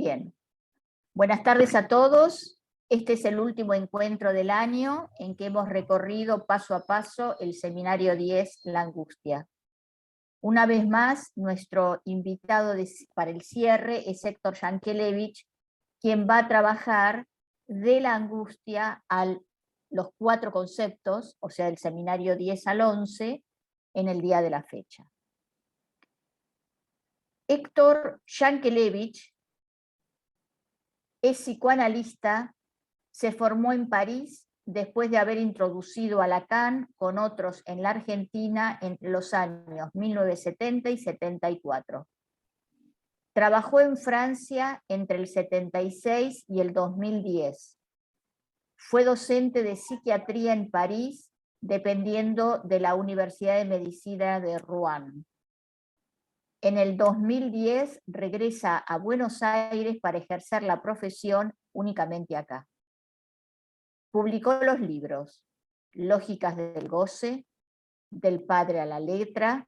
Bien, buenas tardes a todos. Este es el último encuentro del año en que hemos recorrido paso a paso el seminario 10, La Angustia. Una vez más, nuestro invitado para el cierre es Héctor Yankelevich, quien va a trabajar de la angustia a los 4 conceptos, o sea, del seminario 10 al 11, en el día de la fecha. Héctor Yankelevich es psicoanalista, se formó en París después de haber introducido a Lacan con otros en la Argentina entre los años 1970 y 74. Trabajó en Francia entre el 76 y el 2010. Fue docente de psiquiatría en París, dependiendo de la Universidad de Medicina de Rouen. En el 2010 regresa a Buenos Aires para ejercer la profesión únicamente acá. Publicó los libros Lógicas del goce, Del padre a la letra,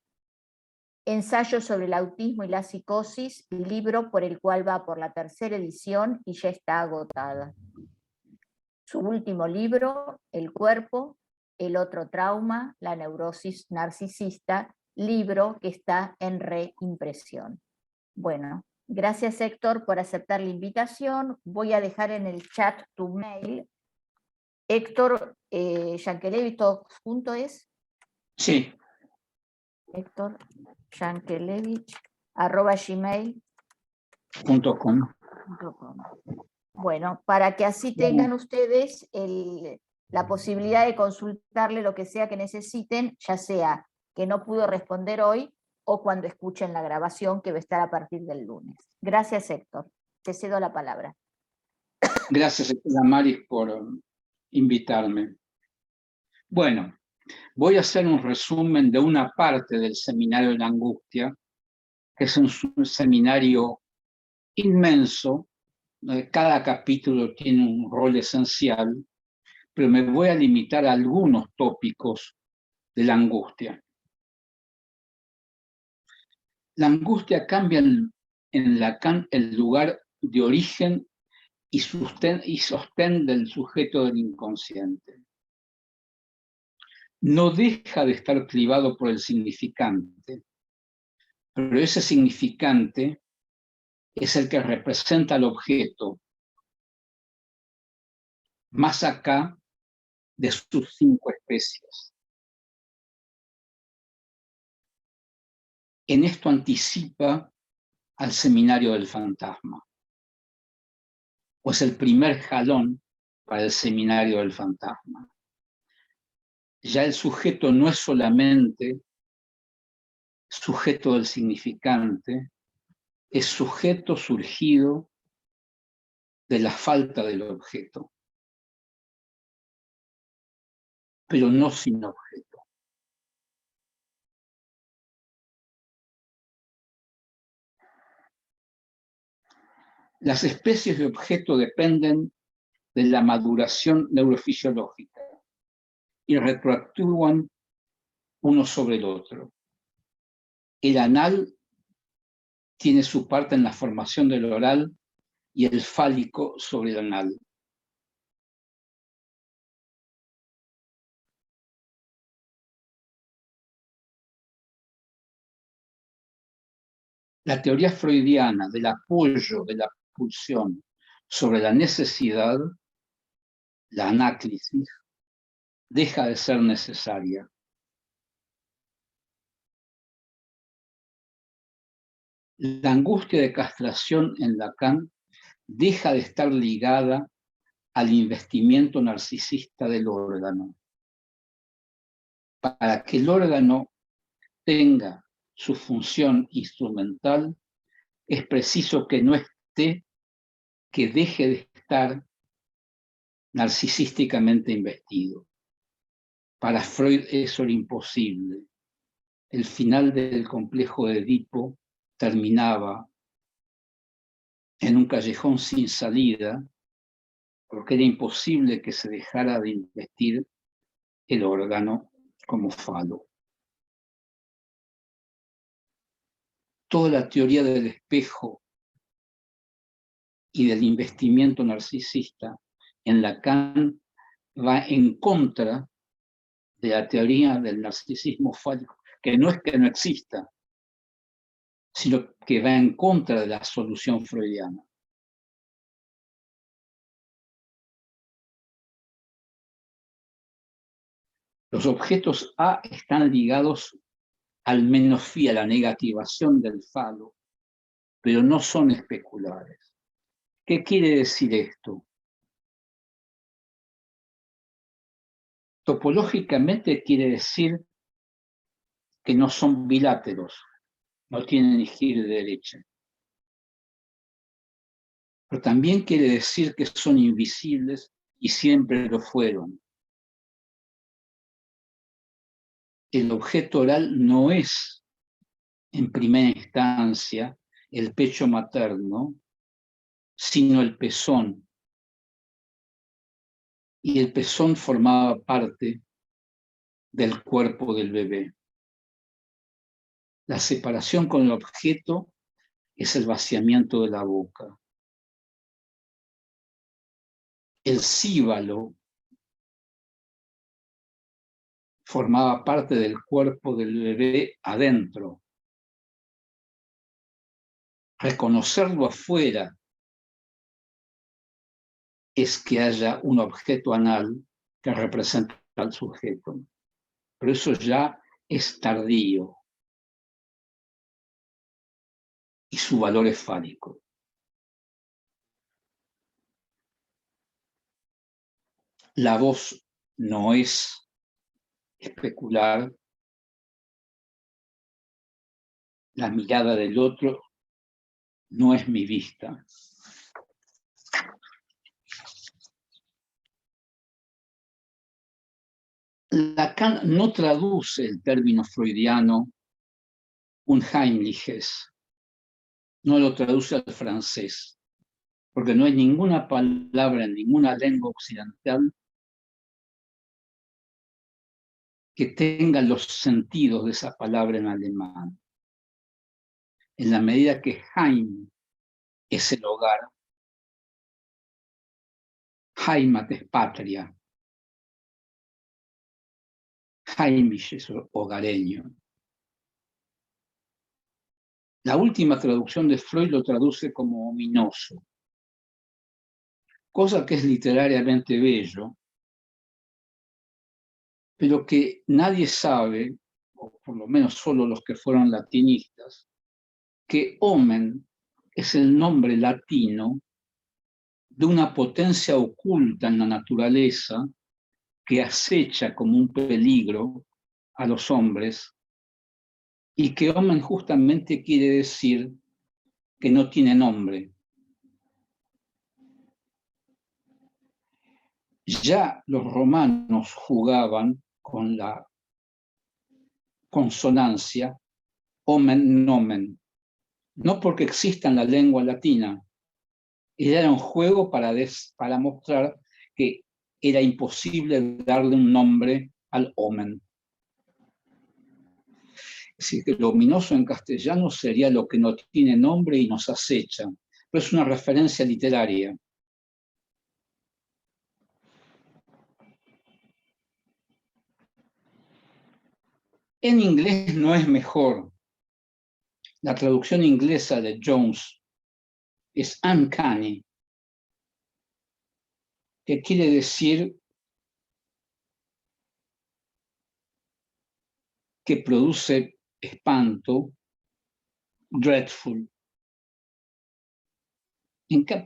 Ensayo sobre el autismo y la psicosis, libro por el cual va por la 3ª edición y ya está agotada. Su último libro, El cuerpo, el otro trauma, la neurosis narcisista, libro que está en reimpresión. Bueno, gracias Héctor por aceptar la invitación. Voy a dejar en el chat tu mail. Héctor Yankelevich, ¿todo junto es? Sí. Héctor Yankelevich @gmail.com. Bueno, para que así tengan ustedes la posibilidad de consultarle lo que sea que necesiten, ya sea que no pudo responder hoy o cuando escuchen la grabación que va a estar a partir del lunes. Gracias, Héctor. Te cedo la palabra. Gracias, Maris, por invitarme. Bueno, voy a hacer un resumen de una parte del seminario de la angustia, que es un seminario inmenso. Cada capítulo tiene un rol esencial, pero me voy a limitar a algunos tópicos de la angustia. La angustia cambia en Lacan el lugar de origen y sostén del sujeto del inconsciente. No deja de estar clivado por el significante, pero ese significante es el que representa al objeto, más acá de sus 5 especies. En esto anticipa al seminario del fantasma, o es el primer jalón para el seminario del fantasma. Ya el sujeto no es solamente sujeto del significante, es sujeto surgido de la falta del objeto, pero no sin objeto. Las especies de objeto dependen de la maduración neurofisiológica y retroactúan uno sobre el otro. El anal tiene su parte en la formación del oral y el fálico sobre el anal. La teoría freudiana del apoyo de la pulsión sobre la necesidad, la anáclisis, deja de ser necesaria. La angustia de castración en Lacan deja de estar ligada al investimiento narcisista del órgano. Para que el órgano tenga su función instrumental, es preciso que no esté, que deje de estar narcisísticamente investido. Para Freud eso era imposible. El final del complejo de Edipo terminaba en un callejón sin salida, porque era imposible que se dejara de investir el órgano como falo. Toda la teoría del espejo y del investimiento narcisista en Lacan va en contra de la teoría del narcisismo fálico, que no es que no exista, sino que va en contra de la solución freudiana. Los objetos A están ligados al menos a la negativación del falo, pero no son especulares. ¿Qué quiere decir esto? Topológicamente quiere decir que no son biláteros, no tienen izquierda y derecha. Pero también quiere decir que son invisibles y siempre lo fueron. El objeto oral no es, en primera instancia, el pecho materno, sino el pezón. Y el pezón formaba parte del cuerpo del bebé. La separación con el objeto es el vaciamiento de la boca. El cíbalo formaba parte del cuerpo del bebé adentro. Reconocerlo afuera es que haya un objeto anal que representa al sujeto. Pero eso ya es tardío y su valor es fálico. La voz no es especular, la mirada del otro no es mi vista. Lacan no traduce el término freudiano Unheimliches, no lo traduce al francés, porque no hay ninguna palabra en ninguna lengua occidental que tenga los sentidos de esa palabra en alemán. En la medida que Heim es el hogar, Heimat es patria, Heimisch es hogareño. La última traducción de Freud lo traduce como ominoso, cosa que es literariamente bello, pero que nadie sabe, o por lo menos solo los que fueron latinistas, que omen es el nombre latino de una potencia oculta en la naturaleza que acecha como un peligro a los hombres y que omen justamente quiere decir que no tiene nombre. Ya los romanos jugaban con la consonancia omen nomen, no porque exista en la lengua latina, era un juego para mostrar que era imposible darle un nombre al omen. Es decir, que lo ominoso en castellano sería lo que no tiene nombre y nos acecha, pero es una referencia literaria. En inglés no es mejor. La traducción inglesa de Jones es uncanny, que quiere decir que produce espanto, dreadful.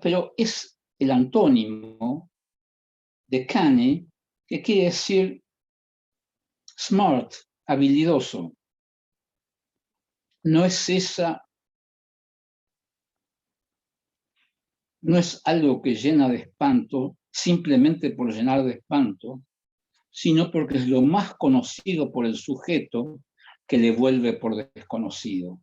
Pero es el antónimo de canny, que quiere decir smart, habilidoso. No es no es algo que llena de espanto simplemente por llenar de espanto, sino porque es lo más conocido por el sujeto que le vuelve por desconocido.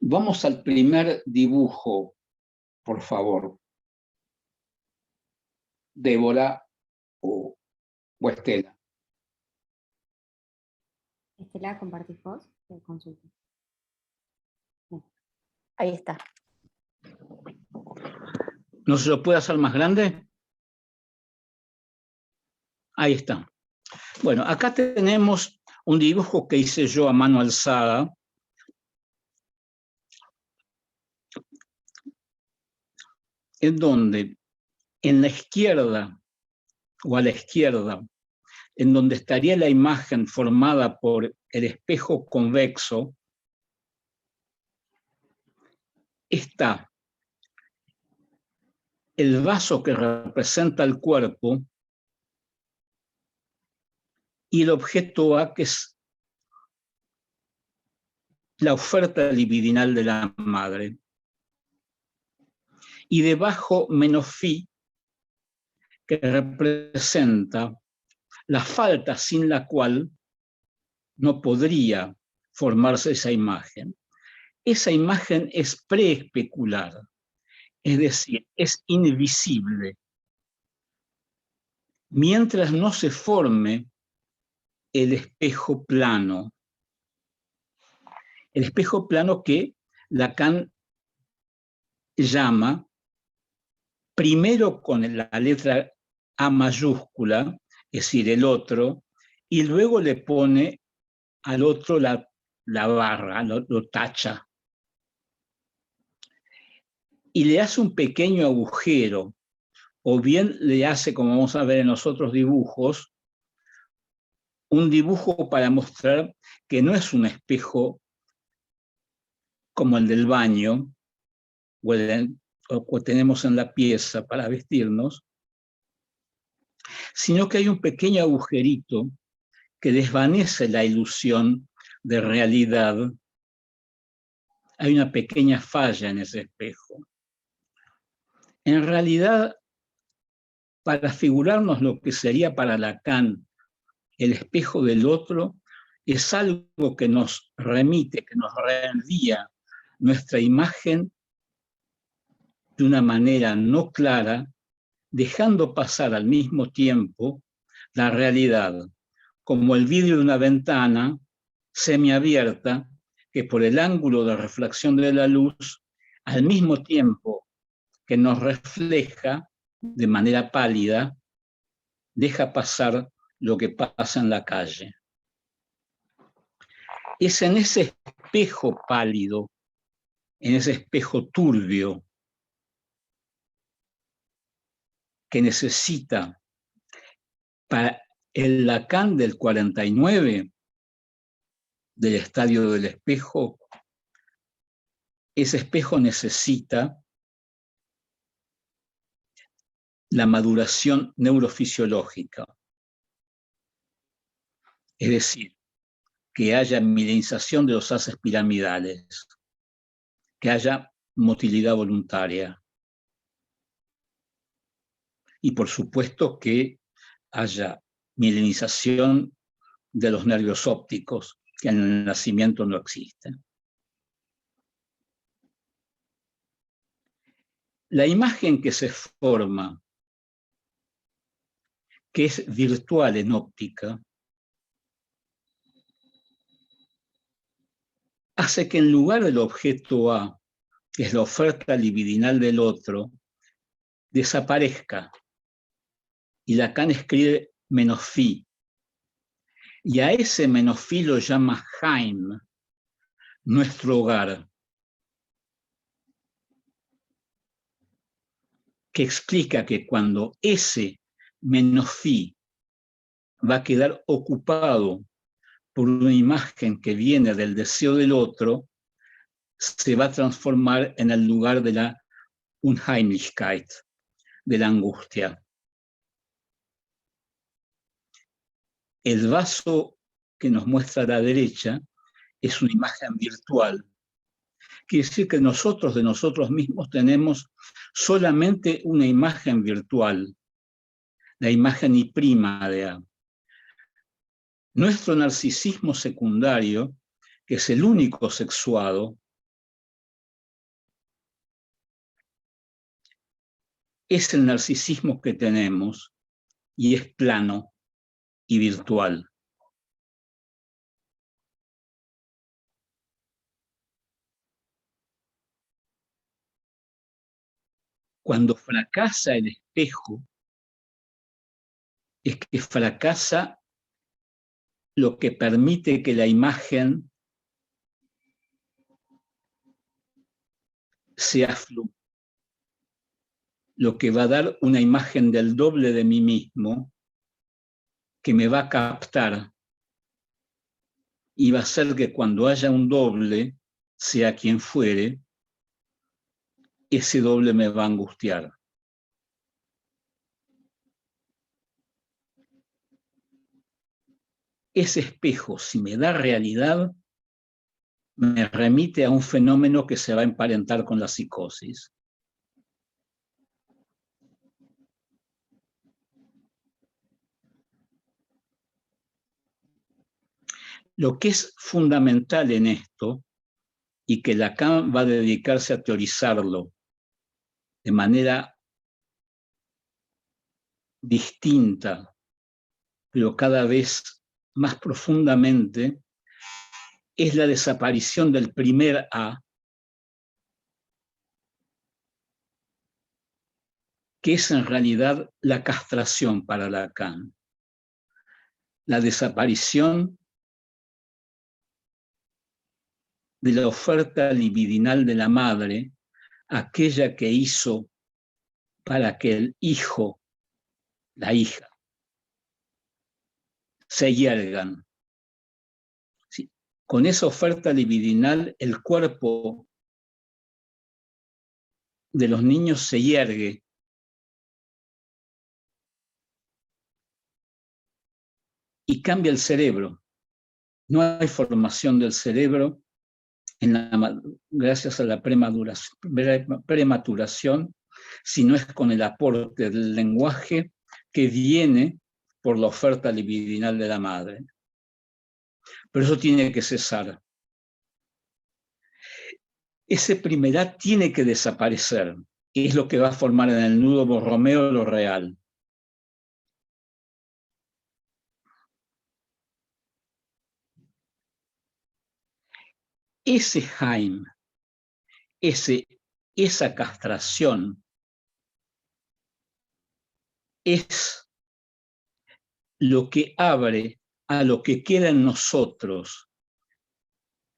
Vamos al primer dibujo, por favor. Débora o Estela. Estela, ¿compartís vos? Te consulto. Ahí está. ¿No se lo puede hacer más grande? Ahí está. Bueno, acá tenemos un dibujo que hice yo a mano alzada, en donde en la izquierda o a la izquierda, en donde estaría la imagen formada por el espejo convexo, está el vaso que representa el cuerpo y el objeto A, que es la oferta libidinal de la madre. Y debajo menos phi, que representa la falta sin la cual no podría formarse esa imagen. Esa imagen es preespecular, es decir, es invisible. Mientras no se forme el espejo plano. El espejo plano que Lacan llama primero con la letra A mayúscula, es decir, el otro, y luego le pone al otro la barra, lo tacha. Y le hace un pequeño agujero, o bien le hace, como vamos a ver en los otros dibujos, un dibujo para mostrar que no es un espejo como el del baño, o tenemos en la pieza para vestirnos, sino que hay un pequeño agujerito que desvanece la ilusión de realidad. Hay una pequeña falla en ese espejo. En realidad, para figurarnos lo que sería para Lacan el espejo del otro, es algo que nos remite, que nos reenvía nuestra imagen de una manera no clara, dejando pasar al mismo tiempo la realidad, como el vidrio de una ventana semiabierta que por el ángulo de reflexión de la luz, al mismo tiempo que nos refleja de manera pálida, deja pasar lo que pasa en la calle. Es en ese espejo pálido, en ese espejo turbio, que necesita para el Lacan del 49, del estadio del espejo, ese espejo necesita la maduración neurofisiológica. Es decir, que haya milenización de los haces piramidales, que haya motilidad voluntaria. Y por supuesto que haya milenización de los nervios ópticos, que en el nacimiento no existen. La imagen que se forma, que es virtual en óptica, hace que en lugar del objeto A, que es la oferta libidinal del otro, desaparezca. Y Lacan escribe menos phi. Y a ese menos phi lo llama Heim, nuestro hogar, que explica que cuando ese menos phi va a quedar ocupado por una imagen que viene del deseo del otro, se va a transformar en el lugar de la Unheimlichkeit, de la angustia. El vaso que nos muestra a la derecha es una imagen virtual. Quiere decir que nosotros de nosotros mismos tenemos solamente una imagen virtual, la imagen I' de A. Nuestro narcisismo secundario, que es el único sexuado, es el narcisismo que tenemos y es plano y virtual. Cuando fracasa el espejo, es que fracasa lo que permite que la imagen sea flu, lo que va a dar una imagen del doble de mí mismo, que me va a captar y va a hacer que cuando haya un doble, sea quien fuere, ese doble me va a angustiar. Ese espejo, si me da realidad, me remite a un fenómeno que se va a emparentar con la psicosis. Lo que es fundamental en esto, y que Lacan va a dedicarse a teorizarlo de manera distinta, pero cada vez más profundamente, es la desaparición del primer A, que es en realidad la castración para Lacan. La desaparición de la oferta libidinal de la madre, aquella que hizo para que el hijo, la hija, se yergan. ¿Sí? Con esa oferta libidinal, el cuerpo de los niños se yergue. Y cambia el cerebro. No hay formación del cerebro gracias a la prematuración, sino es con el aporte del lenguaje que viene por la oferta libidinal de la madre. Pero eso tiene que cesar. Ese primer A tiene que desaparecer, que es lo que va a formar en el nudo Borromeo lo real. Ese Jaime, esa castración es lo que abre a lo que queda en nosotros,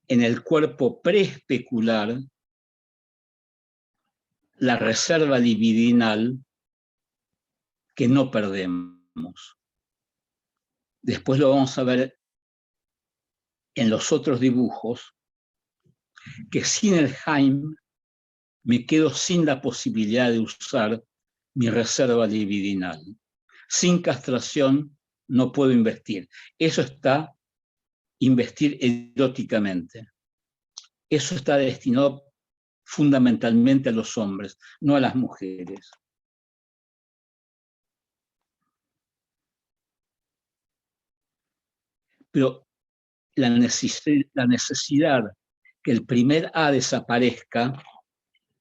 en el cuerpo preespecular, la reserva libidinal que no perdemos. Después lo vamos a ver en los otros dibujos, que sin el Jaime me quedo sin la posibilidad de usar mi reserva libidinal. Sin castración no puedo investir. Eso está investir eróticamente. Eso está destinado fundamentalmente a los hombres, no a las mujeres. Pero la necesidad que el primer A desaparezca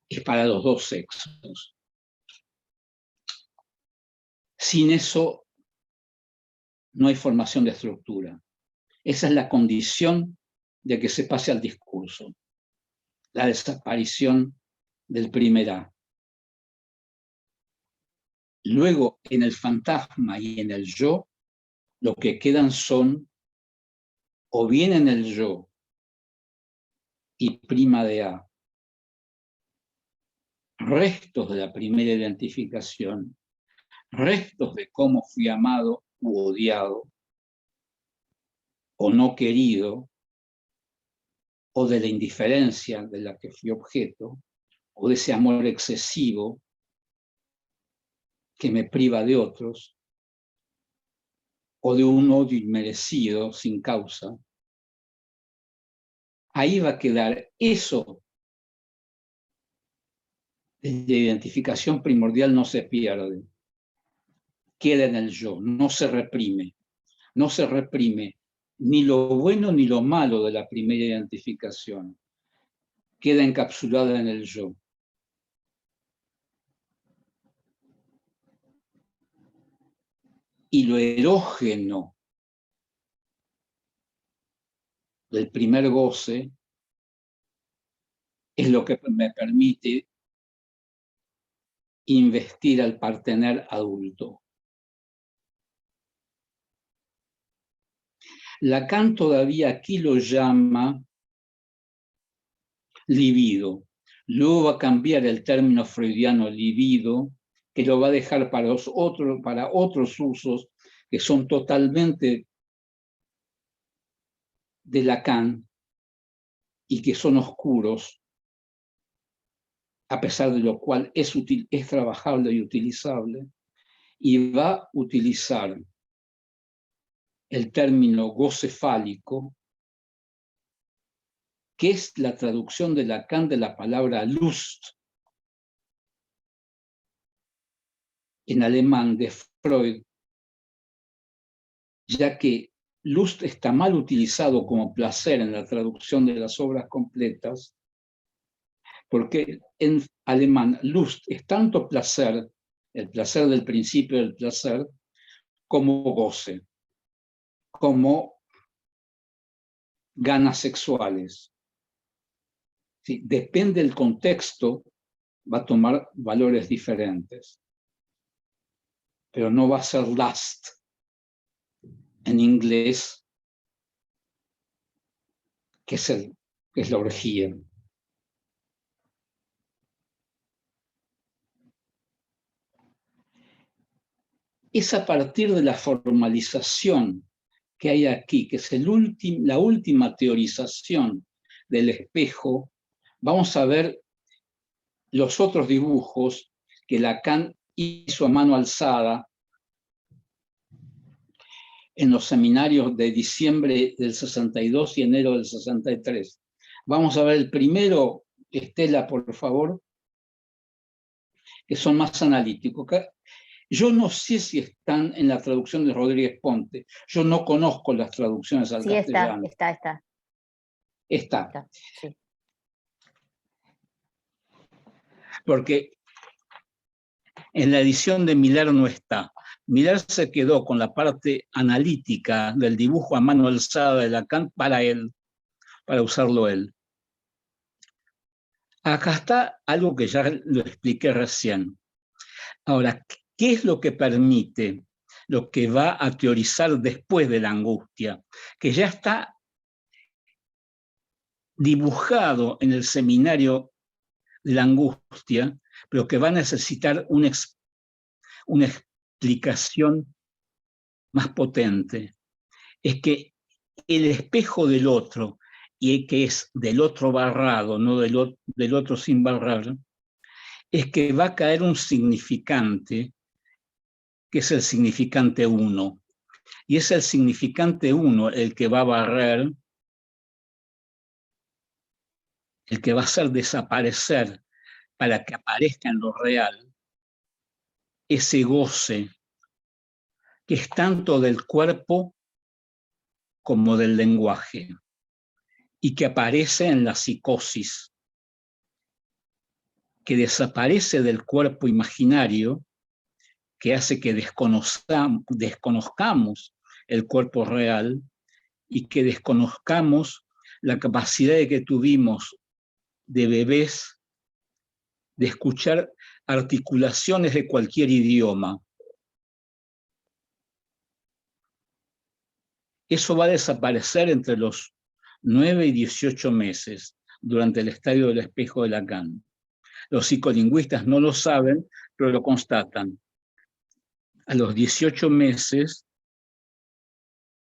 es para los dos sexos. Sin eso no hay formación de estructura. Esa es la condición de que se pase al discurso, la desaparición del primer A. Luego, en el fantasma y en el yo, lo que quedan son, o bien en el yo y prima de A, restos de la primera identificación, restos de cómo fui amado u odiado, o no querido, o de la indiferencia de la que fui objeto, o de ese amor excesivo que me priva de otros, o de un odio inmerecido sin causa. Ahí va a quedar eso. La identificación primordial no se pierde, queda en el yo, no se reprime. No se reprime ni lo bueno ni lo malo de la primera identificación. Queda encapsulada en el yo. Y lo erógeno del primer goce es lo que me permite investir al partener adulto. Lacan todavía aquí lo llama libido. Luego va a cambiar el término freudiano libido, que lo va a dejar para otros usos que son totalmente de Lacan y que son oscuros, a pesar de lo cual es trabajable y utilizable, y va a utilizar el término goce fálico, que es la traducción de Lacan de la palabra Lust, en alemán de Freud, ya que Lust está mal utilizado como placer en la traducción de las obras completas, porque en alemán Lust es tanto placer, el placer del principio del placer, como goce, como ganas sexuales. ¿Sí? Depende del contexto, va a tomar valores diferentes, pero no va a ser lust en inglés, que es la orgía. Es a partir de la formalización que hay aquí, que es la última teorización del espejo, vamos a ver los otros dibujos que Lacan hizo a mano alzada en los seminarios de diciembre del 62 y enero del 63. Vamos a ver el primero, Estela, por favor, que son más analíticos. Yo no sé si están en la traducción de Rodríguez Ponte. Yo no conozco las traducciones al castellano. Está. Sí. Porque en la edición de Miller no está. Miller se quedó con la parte analítica del dibujo a mano alzada de Lacan para él, para usarlo él. Acá está algo que ya lo expliqué recién. Ahora, ¿qué es lo que permite, lo que va a teorizar después de la angustia? Que ya está dibujado en el seminario de la angustia, pero que va a necesitar una explicación más potente. Es que el espejo del otro, y que es del otro barrado, no del otro sin barrar, es que va a caer un significante, que es el significante 1. Y es el significante 1 el que va a barrer, el que va a hacer desaparecer para que aparezca en lo real ese goce que es tanto del cuerpo como del lenguaje y que aparece en la psicosis, que desaparece del cuerpo imaginario, que hace que desconozcamos el cuerpo real y que desconozcamos la capacidad que tuvimos de bebés de escuchar articulaciones de cualquier idioma. Eso va a desaparecer entre los 9 y 18 meses durante el estadio del espejo de Lacan. Los psicolingüistas no lo saben, pero lo constatan. A los 18 meses,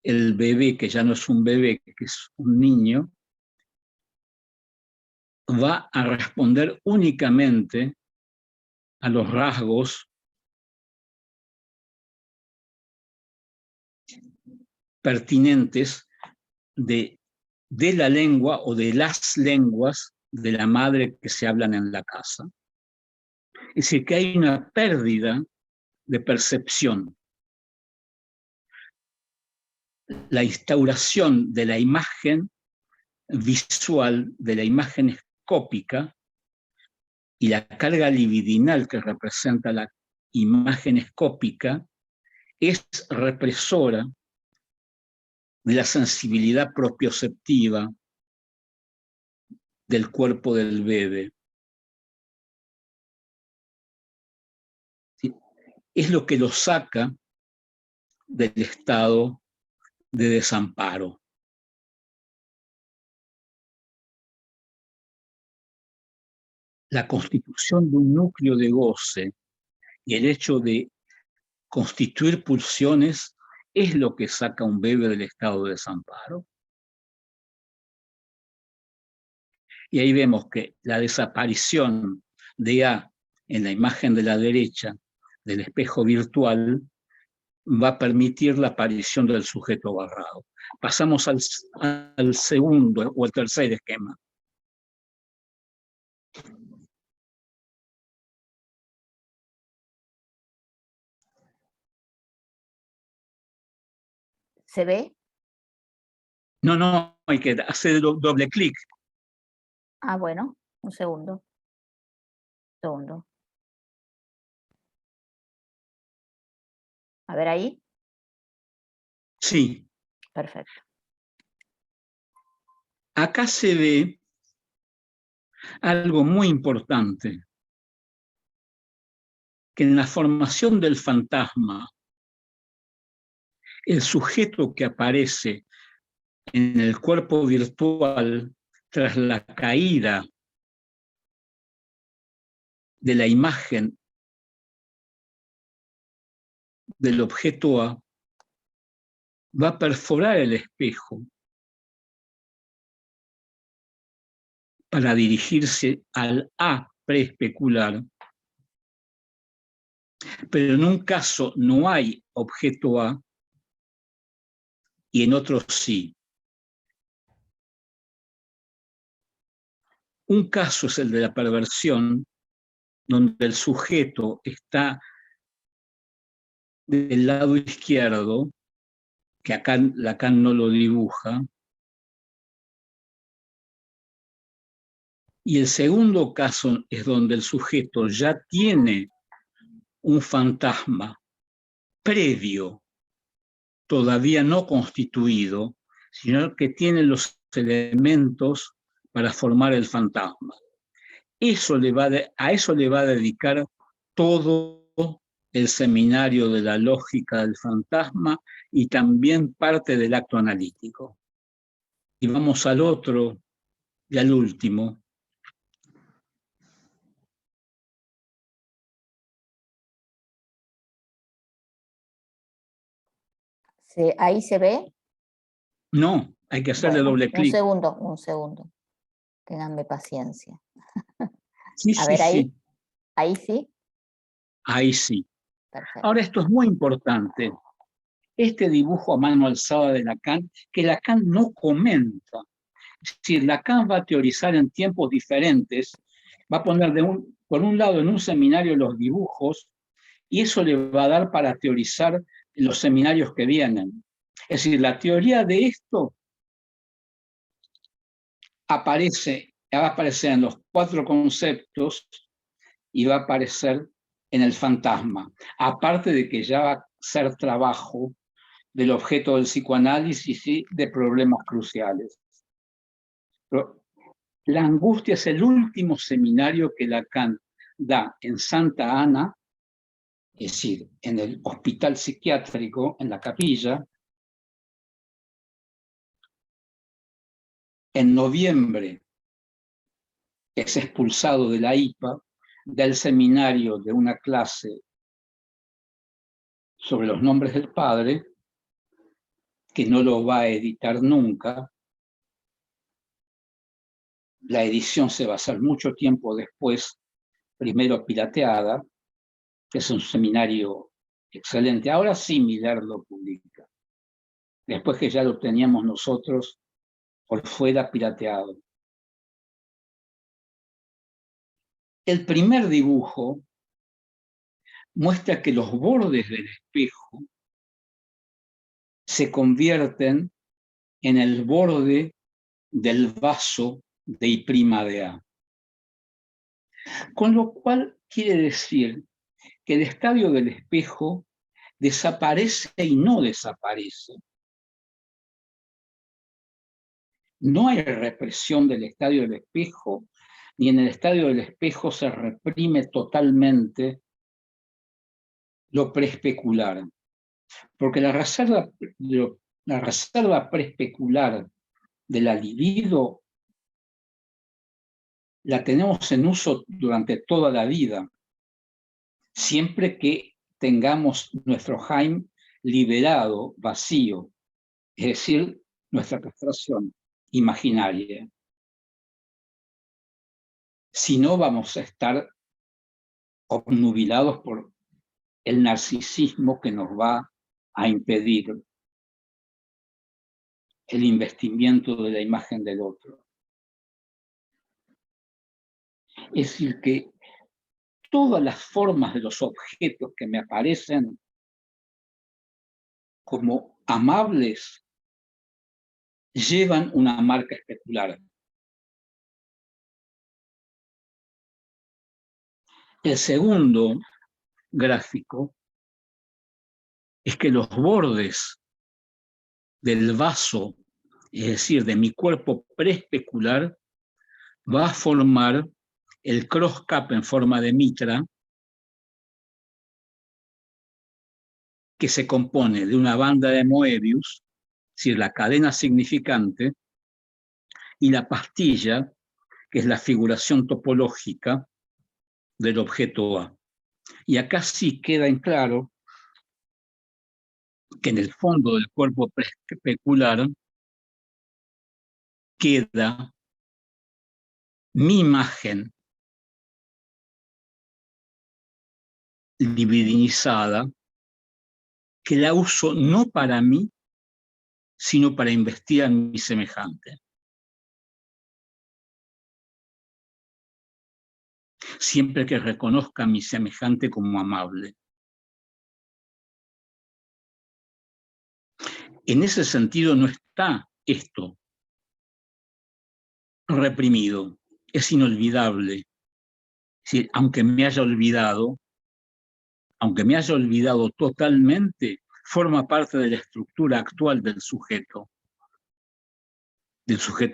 el bebé, que ya no es un bebé, que es un niño, va a responder únicamente a los rasgos pertinentes de la lengua o de las lenguas de la madre que se hablan en la casa. Es decir, que hay una pérdida de percepción. La instauración de la imagen visual, de la imagen escópica, y la carga libidinal que representa la imagen escópica es represora de la sensibilidad propioceptiva del cuerpo del bebé. es lo que lo saca del estado de desamparo. La constitución de un núcleo de goce y el hecho de constituir pulsiones es lo que saca a un bebé del estado de desamparo. Y ahí vemos que la desaparición de A en la imagen de la derecha del espejo virtual va a permitir la aparición del sujeto barrado. Pasamos al segundo o al tercer esquema. ¿Se ve? No, hay que hacer doble clic. Ah, bueno, un segundo. Segundo. A ver ahí. Sí. Perfecto. Acá se ve algo muy importante, que en la formación del fantasma, el sujeto que aparece en el cuerpo virtual tras la caída de la imagen del objeto A va a perforar el espejo para dirigirse al A preespecular, pero en un caso no hay objeto A y en otro sí. Un caso es el de la perversión, donde el sujeto está del lado izquierdo, que acá Lacan no lo dibuja, y el segundo caso es donde el sujeto ya tiene un fantasma previo, todavía no constituido, sino que tiene los elementos para formar el fantasma. A eso le va a dedicar todo el seminario de la lógica del fantasma y también parte del acto analítico. Y vamos al otro y al último. ¿Ahí se ve? No, hay que hacerle Bueno, doble clic. un segundo. Ténganme paciencia. Sí, A sí, ver ahí. sí. Ahí sí. Ahí sí. Perfecto. Ahora, esto es muy importante. Este dibujo a mano alzada de Lacan, que Lacan no comenta. Es decir, Lacan va a teorizar en tiempos diferentes, va a poner por un lado en un seminario los dibujos, y eso le va a dar para teorizar los seminarios que vienen. Es decir, la teoría de esto va a aparecer en los 4 conceptos y va a aparecer en el fantasma, aparte de que ya va a ser trabajo del objeto del psicoanálisis y de problemas cruciales. Pero la angustia es el último seminario que Lacan da en Santa Ana, es decir, en el hospital psiquiátrico, en la capilla. En noviembre es expulsado de la IPA, del seminario de una clase sobre los nombres del padre, que no lo va a editar nunca. La edición se va a hacer mucho tiempo después, primero pirateada, que es un seminario excelente. Ahora sí Miller lo publica, después que ya lo teníamos nosotros por fuera pirateado. El primer dibujo muestra que los bordes del espejo se convierten en el borde del vaso de I' de A. Con lo cual quiere decir que el estadio del espejo desaparece y no desaparece. No hay represión del estadio del espejo, ni en el estadio del espejo se reprime totalmente lo preespecular. Porque la reserva preespecular de la libido la tenemos en uso durante toda la vida, siempre que tengamos nuestro Heim liberado, vacío, es decir, nuestra castración imaginaria. Si no, vamos a estar obnubilados por el narcisismo que nos va a impedir el investimiento de la imagen del otro. Es decir, que todas las formas de los objetos que me aparecen como amables llevan una marca especular. El segundo gráfico es que los bordes del vaso, es decir, de mi cuerpo preespecular, va a formar el cross-cap en forma de mitra, que se compone de una banda de Moebius, es decir, la cadena significante, y la pastilla, que es la figuración topológica del objeto A. Y acá sí queda en claro que en el fondo del cuerpo preespecular queda mi imagen libidinizada, que la uso no para mí, sino para investigar mi semejante. Siempre que reconozca a mi semejante como amable. En ese sentido no está esto reprimido, es inolvidable. Es decir, aunque me haya olvidado totalmente, forma parte de la estructura actual del sujeto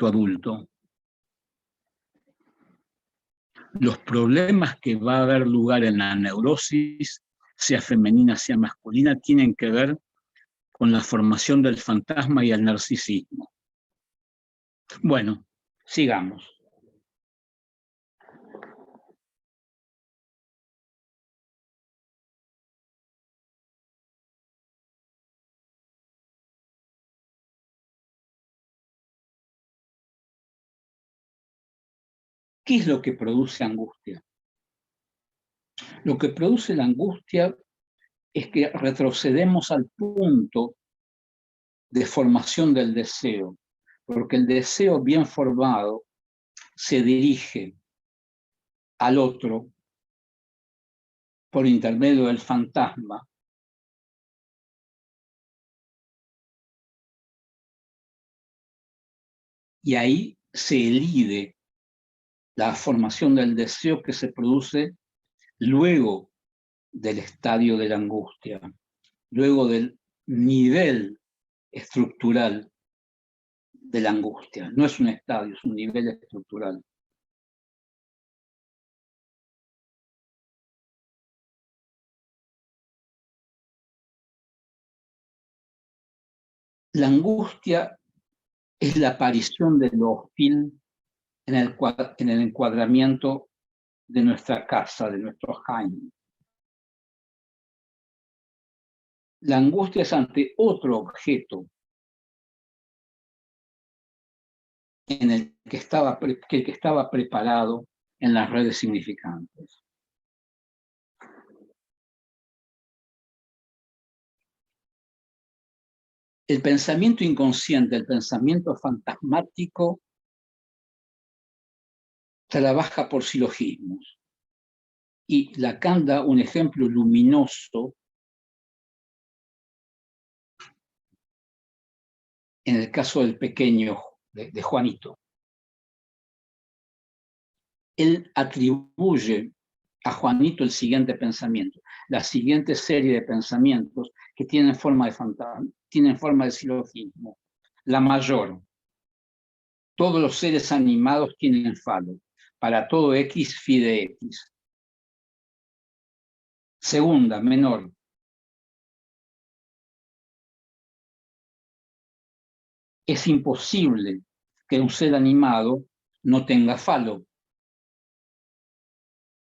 adulto. Los problemas que va a haber lugar en la neurosis, sea femenina, sea masculina, tienen que ver con la formación del fantasma y el narcisismo. Bueno, sigamos. ¿Qué es lo que produce angustia? Lo que produce la angustia es que retrocedemos al punto de formación del deseo, porque el deseo bien formado se dirige al otro por intermedio del fantasma, y ahí se elide la formación del deseo que se produce luego del estadio de la angustia, luego del nivel estructural de la angustia. No es un estadio, es un nivel estructural. La angustia es la aparición de lo hostil en el encuadramiento de nuestra casa, de nuestro Heim. La angustia es ante otro objeto en el que estaba preparado en las redes significantes. El pensamiento inconsciente, el pensamiento fantasmático, trabaja por silogismos. Y Lacan da un ejemplo luminoso en el caso del pequeño, de Juanito. Él atribuye a Juanito el siguiente pensamiento, la siguiente serie de pensamientos que tienen forma de fantasma, tienen forma de silogismo. La mayor, todos los seres animados tienen falo, para todo X, phi de X. Segunda, menor, Es imposible que un ser animado no tenga falo.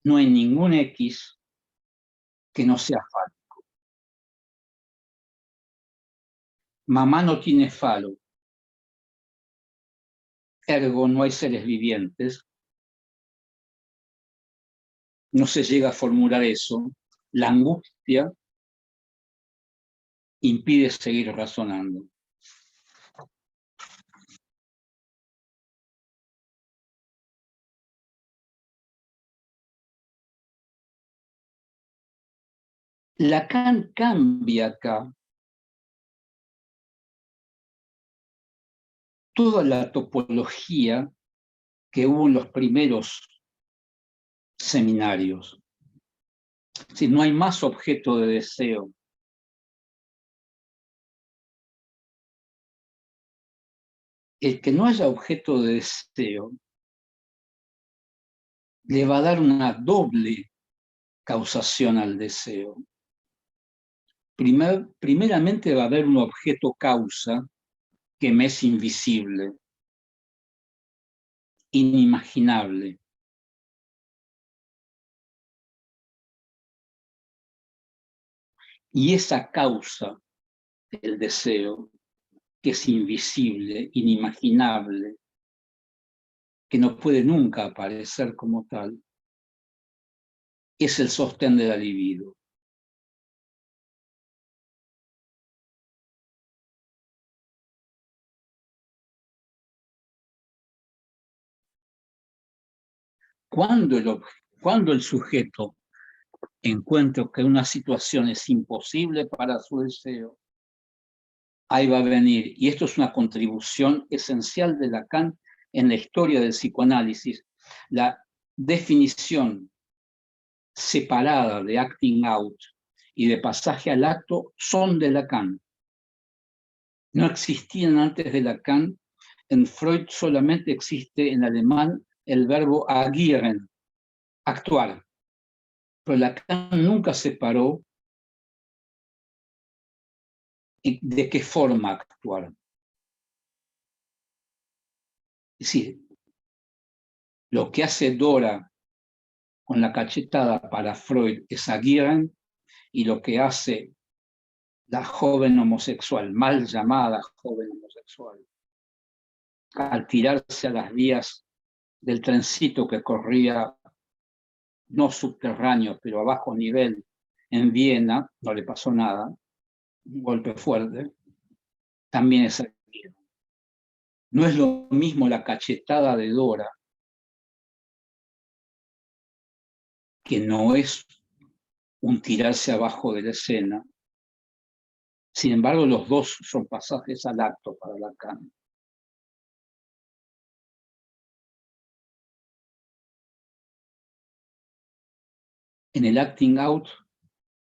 No hay ningún X que no sea falo. Mamá no tiene falo, ergo no hay seres vivientes. No se llega a formular eso. La angustia impide seguir razonando. Lacan cambia acá toda la topología que hubo en los primeros seminarios. Si no hay más objeto de deseo. El que no haya objeto de deseo le va a dar una doble causación al deseo. Primeramente va a haber un objeto causa que me es invisible, inimaginable. Y esa causa del deseo, que es invisible, inimaginable, que no puede nunca aparecer como tal, es el sostén de la libido. Cuando el sujeto encuentra que una situación es imposible para su deseo, ahí va a venir, y esto es una contribución esencial de Lacan en la historia del psicoanálisis, la definición separada de acting out y de pasaje al acto son de Lacan. No existían antes de Lacan. En Freud solamente existe en alemán el verbo agieren, actuar. Pero Lacan nunca separó de qué forma actuar. Es decir, lo que hace Dora con la cachetada para Freud es agieren, y lo que hace la joven homosexual, mal llamada joven homosexual, al tirarse a las vías del trencito que corría, no subterráneo, pero a bajo nivel, en Viena, no le pasó nada, un golpe fuerte, también es agieren. No es lo mismo la cachetada de Dora, que no es un tirarse abajo de la escena. Sin embargo, los dos son pasajes al acto para Lacan. En el acting out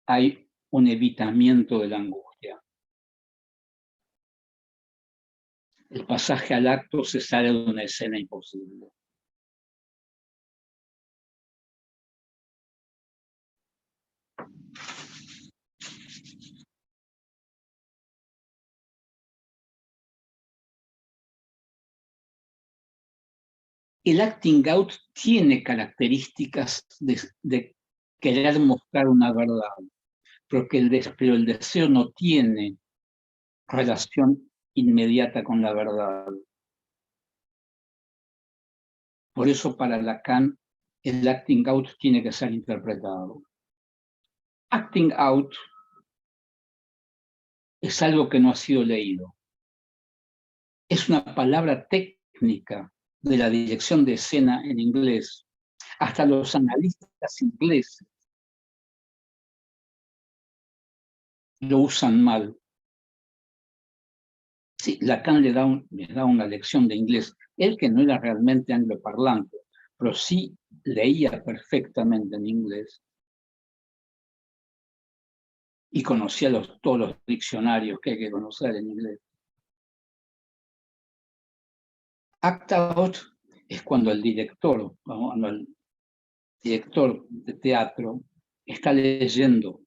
hay un evitamiento de la angustia. El pasaje al acto se sale de una escena imposible. El acting out tiene características de querer mostrar una verdad, pero el deseo no tiene relación inmediata con la verdad. Por eso para Lacan el acting out tiene que ser interpretado. Acting out es algo que no ha sido leído. Es una palabra técnica de la dirección de escena en inglés. Hasta los analistas ingleses lo usan mal. Sí, Lacan les da una lección de inglés. Él, que no era realmente angloparlante, pero sí leía perfectamente en inglés y conocía todos los diccionarios que hay que conocer en inglés. Act out es cuando el director de teatro está leyendo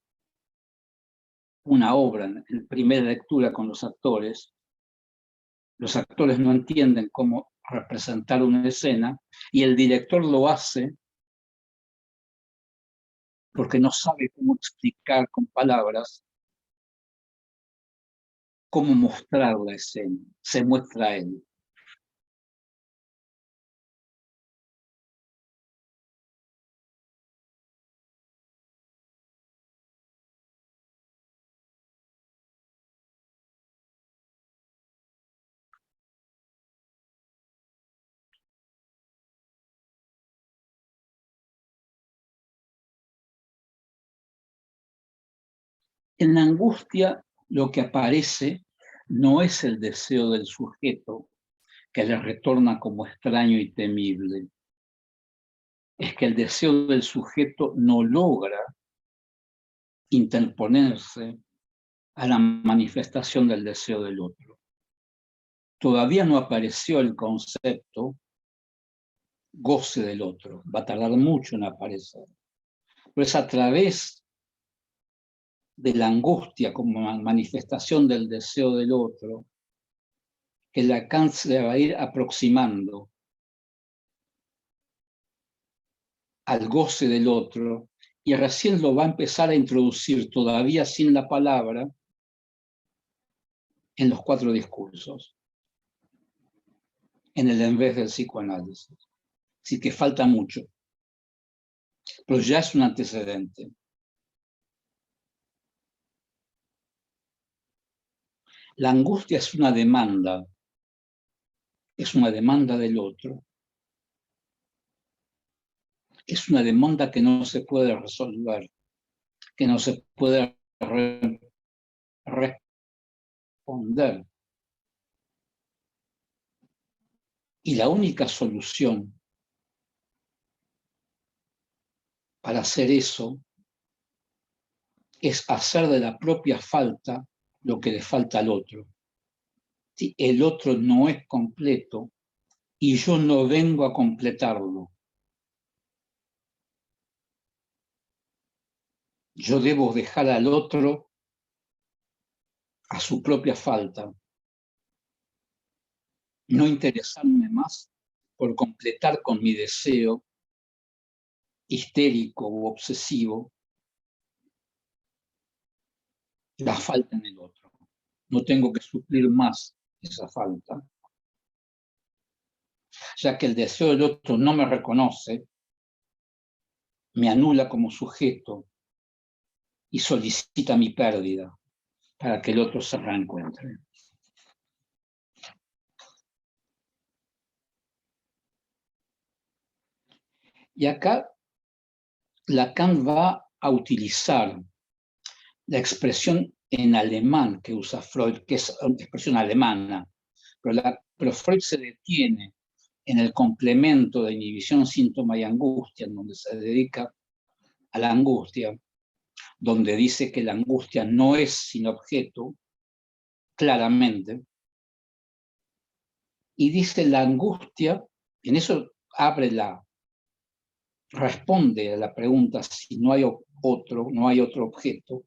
una obra en primera lectura con los actores Los actores no entienden cómo representar una escena y el director lo hace porque no sabe cómo explicar con palabras, cómo mostrar la escena. Se muestra a él. En la angustia lo que aparece no es el deseo del sujeto que le retorna como extraño y temible. Es que el deseo del sujeto no logra interponerse a la manifestación del deseo del otro. Todavía no apareció el concepto goce del otro, va a tardar mucho en aparecer. Pero es a través de la angustia como manifestación del deseo del otro que Lacan se va a ir aproximando al goce del otro y recién lo va a empezar a introducir todavía sin la palabra en los 4 discursos, en el en vez del psicoanálisis. Así que falta mucho, pero ya es un antecedente. La angustia es una demanda del otro. Es una demanda que no se puede resolver, que no se puede responder. Y la única solución para hacer eso es hacer de la propia falta lo que le falta al otro. Si el otro no es completo y yo no vengo a completarlo, yo debo dejar al otro a su propia falta, no interesarme más por completar con mi deseo histérico u obsesivo la falta en el otro. No tengo que suplir más esa falta, ya que el deseo del otro no me reconoce, me anula como sujeto y solicita mi pérdida para que el otro se reencuentre. Y acá Lacan va a utilizar la expresión en alemán que usa Freud, que es una expresión alemana, pero Freud se detiene en el complemento de inhibición, síntoma y angustia, en donde se dedica a la angustia, donde dice que la angustia no es sin objeto, claramente, y dice la angustia, en eso responde a la pregunta si no hay otro objeto,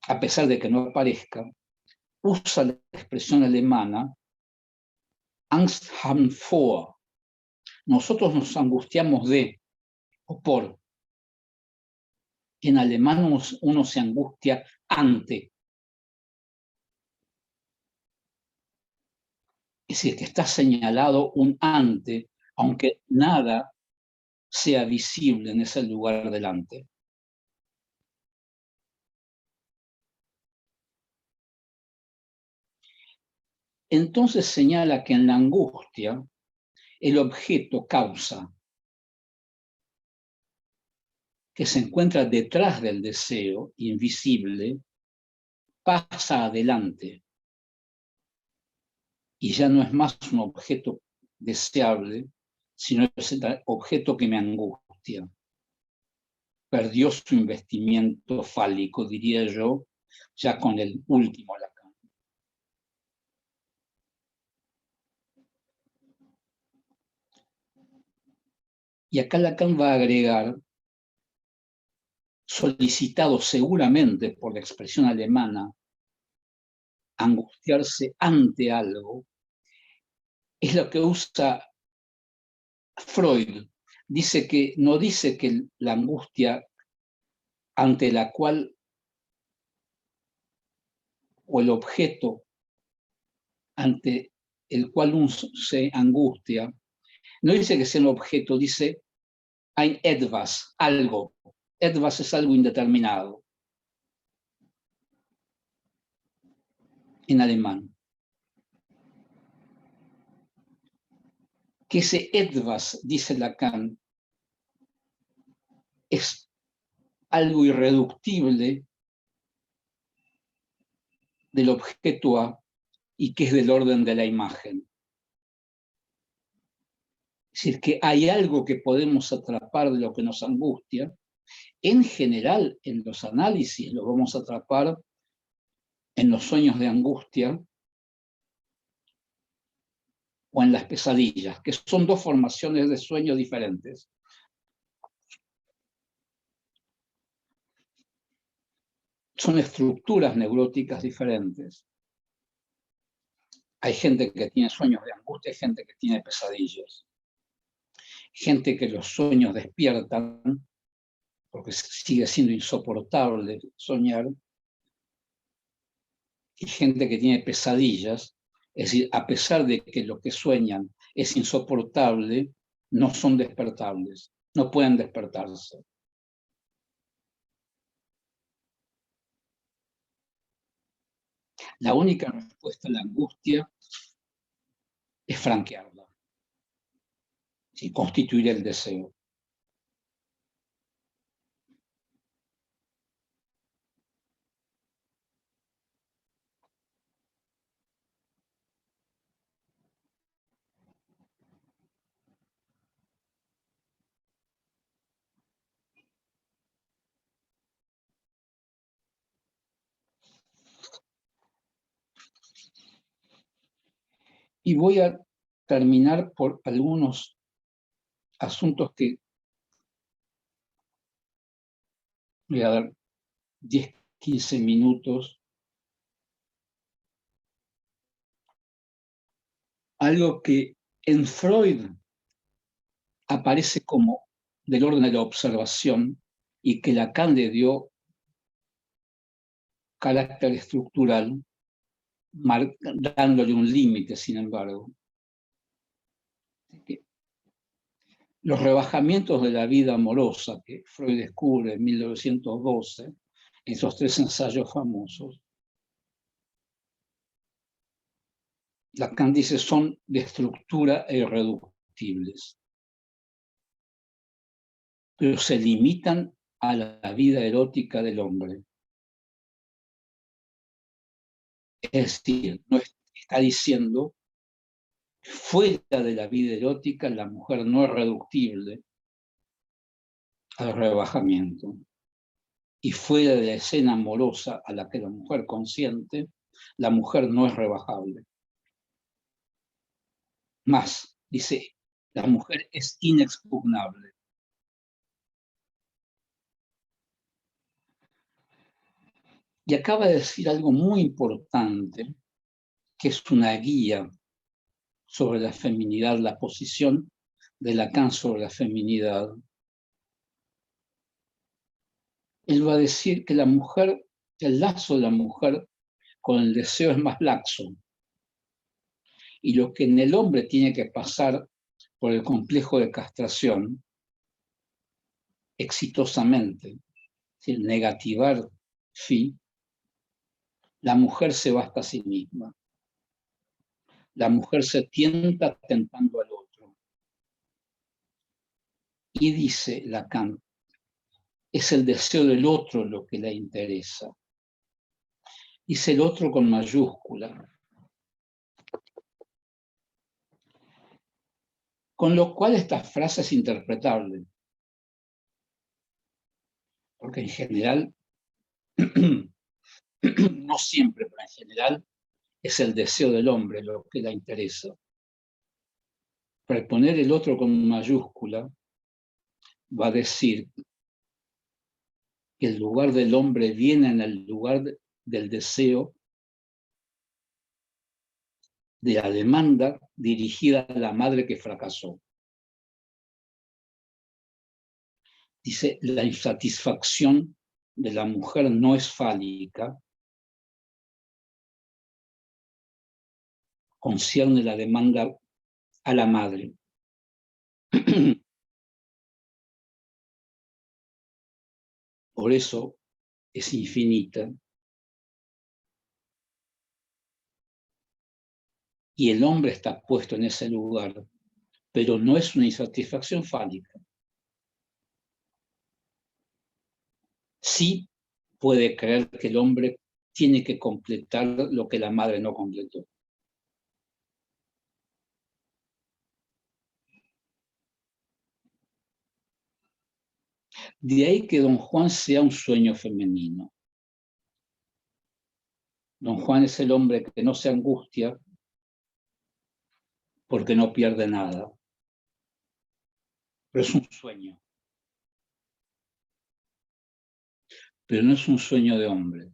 a pesar de que no aparezca, usa la expresión alemana Angst haben vor. Nosotros nos angustiamos de o por. En alemán uno se angustia ante. Es decir, que está señalado un ante, aunque nada sea visible en ese lugar delante. Entonces señala que en la angustia el objeto causa, que se encuentra detrás del deseo invisible, pasa adelante y ya no es más un objeto deseable, sino es el objeto que me angustia. Perdió su investimiento fálico, diría yo, ya con el último Lacan. Y acá Lacan va a agregar, solicitado seguramente por la expresión alemana angustiarse ante algo, es lo que usa Freud. No dice que la angustia ante la cual, o el objeto ante el cual uno se angustia, no dice que sea un objeto, dice ein etwas, algo. Etwas es algo indeterminado en alemán. Que ese etwas, dice Lacan, es algo irreductible del objeto A y que es del orden de la imagen. Es decir, que hay algo que podemos atrapar de lo que nos angustia. En general, en los análisis lo vamos a atrapar en los sueños de angustia o en las pesadillas, que son dos formaciones de sueño diferentes. Son estructuras neuróticas diferentes. Hay gente que tiene sueños de angustia, hay gente que tiene pesadillas. Gente que los sueños despiertan, porque sigue siendo insoportable soñar, y gente que tiene pesadillas, es decir, a pesar de que lo que sueñan es insoportable, no son despertables, no pueden despertarse. La única respuesta a la angustia es franquearla, ¿sí? Constituir el deseo. Y voy a terminar por algunos asuntos que voy a dar 10, 15 minutos. Algo que en Freud aparece como del orden de la observación y que Lacan le dio carácter estructural, dándole un límite, sin embargo. Los rebajamientos de la vida amorosa que Freud descubre en 1912, esos 3 ensayos famosos, Lacan dice son de estructura e irreductibles, pero se limitan a la vida erótica del hombre. Es decir, no está diciendo que fuera de la vida erótica la mujer no es reductible al rebajamiento. Y fuera de la escena amorosa a la que la mujer consiente, la mujer no es rebajable. Más, dice, la mujer es inexpugnable. Y acaba de decir algo muy importante, que es una guía sobre la feminidad, la posición de Lacan sobre la feminidad. Él va a decir que la mujer, el lazo de la mujer con el deseo es más laxo. Y lo que en el hombre tiene que pasar por el complejo de castración, exitosamente, es decir, negativar fi, la mujer se basta a sí misma. La mujer se tienta tentando al otro. Y dice Lacan, es el deseo del otro lo que le interesa. Dice el otro con mayúscula. Con lo cual esta frase es interpretable. Porque en general, no siempre, pero en general, es el deseo del hombre lo que le interesa. Pero poner el otro con mayúscula va a decir que el lugar del hombre viene en el lugar del deseo de la demanda dirigida a la madre que fracasó. Dice, la insatisfacción de la mujer no es fálica, concierne la demanda a la madre. Por eso es infinita. Y el hombre está puesto en ese lugar, pero no es una insatisfacción fálica. Sí puede creer que el hombre tiene que completar lo que la madre no completó. De ahí que Don Juan sea un sueño femenino. Don Juan es el hombre que no se angustia porque no pierde nada. Pero es un sueño. Pero no es un sueño de hombre.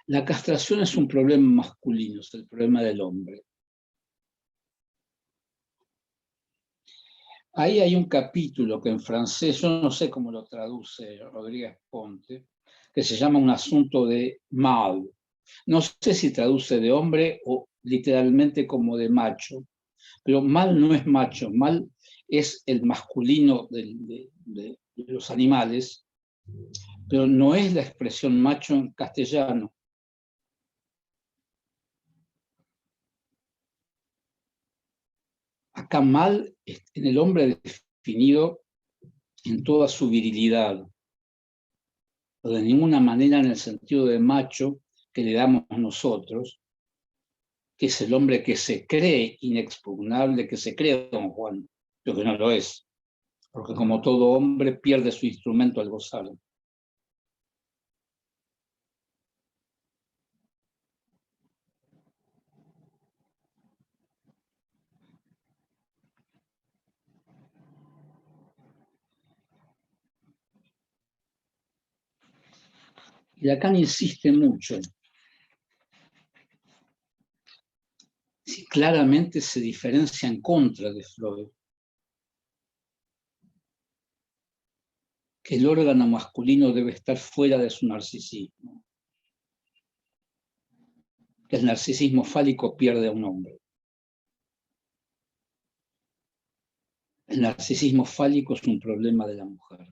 La castración es un problema masculino, es el problema del hombre. Ahí hay un capítulo que en francés, yo no sé cómo lo traduce Rodríguez Ponte, que se llama Un asunto de mal. No sé si traduce de hombre o literalmente como de macho, pero mal no es macho, mal es el masculino de los animales, pero no es la expresión macho en castellano. Acá mal en el hombre definido en toda su virilidad, o de ninguna manera en el sentido de macho que le damos nosotros, que es el hombre que se cree inexpugnable, que se cree Don Juan, pero que no lo es, porque como todo hombre pierde su instrumento al gozar. Y Lacan insiste mucho. Sí, claramente se diferencia en contra de Freud. Que el órgano masculino debe estar fuera de su narcisismo. Que el narcisismo fálico pierde a un hombre. El narcisismo fálico es un problema de la mujer.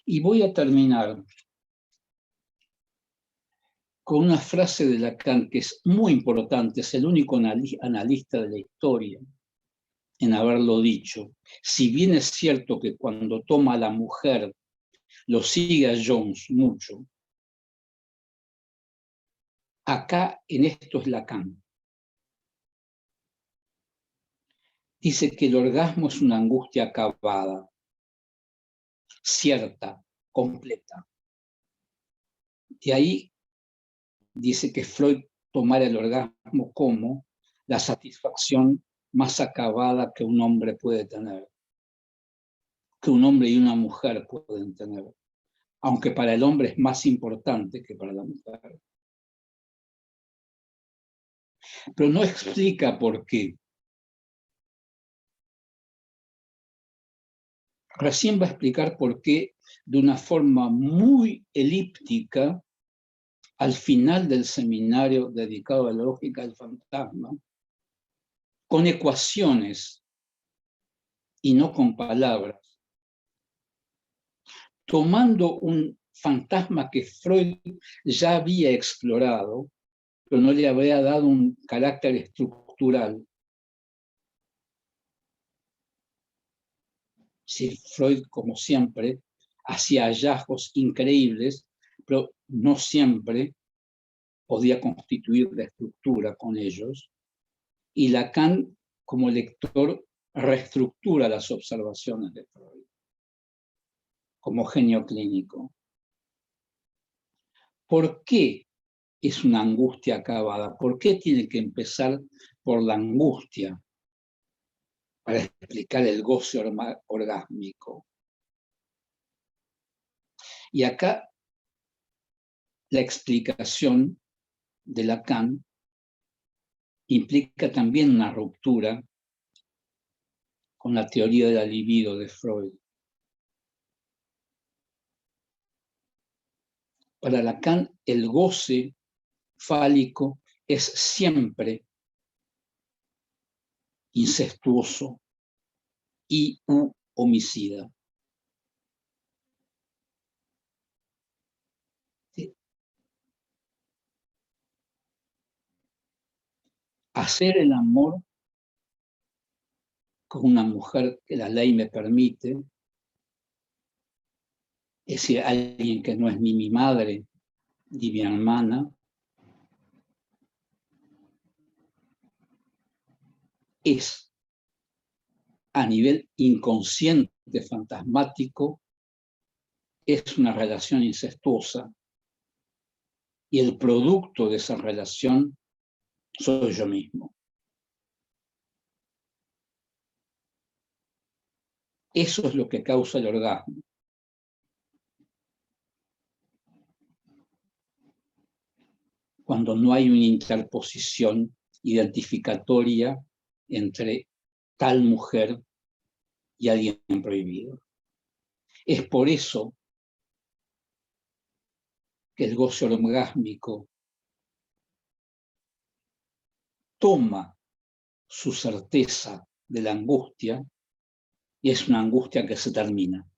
Y voy a terminar con una frase de Lacan que es muy importante, es el único analista de la historia en haberlo dicho. Si bien es cierto que cuando toma a la mujer lo sigue a Jones mucho, acá en esto es Lacan. Dice que el orgasmo es una angustia acabada, cierta, completa. De ahí dice que Freud tomara el orgasmo como la satisfacción más acabada que un hombre puede tener, que un hombre y una mujer pueden tener, aunque para el hombre es más importante que para la mujer. Pero no explica por qué. Recién va a explicar por qué de una forma muy elíptica al final del seminario dedicado a la lógica del fantasma, con ecuaciones y no con palabras, tomando un fantasma que Freud ya había explorado, pero no le había dado un carácter estructural. Sí, Freud, como siempre, hacía hallazgos increíbles, pero no siempre podía constituir la estructura con ellos. Y Lacan, como lector, reestructura las observaciones de Freud como genio clínico. ¿Por qué es una angustia acabada? ¿Por qué tiene que empezar por la angustia para explicar el goce orgásmico? Y acá la explicación de Lacan implica también una ruptura con la teoría de la libido de Freud. Para Lacan, el goce fálico es siempre incestuoso y homicida. ¿Sí? Hacer el amor con una mujer que la ley me permite, es decir, alguien que no es ni mi madre ni mi hermana, es a nivel inconsciente, fantasmático, es una relación incestuosa y el producto de esa relación soy yo mismo. Eso es lo que causa el orgasmo. Cuando no hay una interposición identificatoria entre tal mujer y alguien prohibido. Es por eso que el goce orgásmico toma su certeza de la angustia y es una angustia que se termina.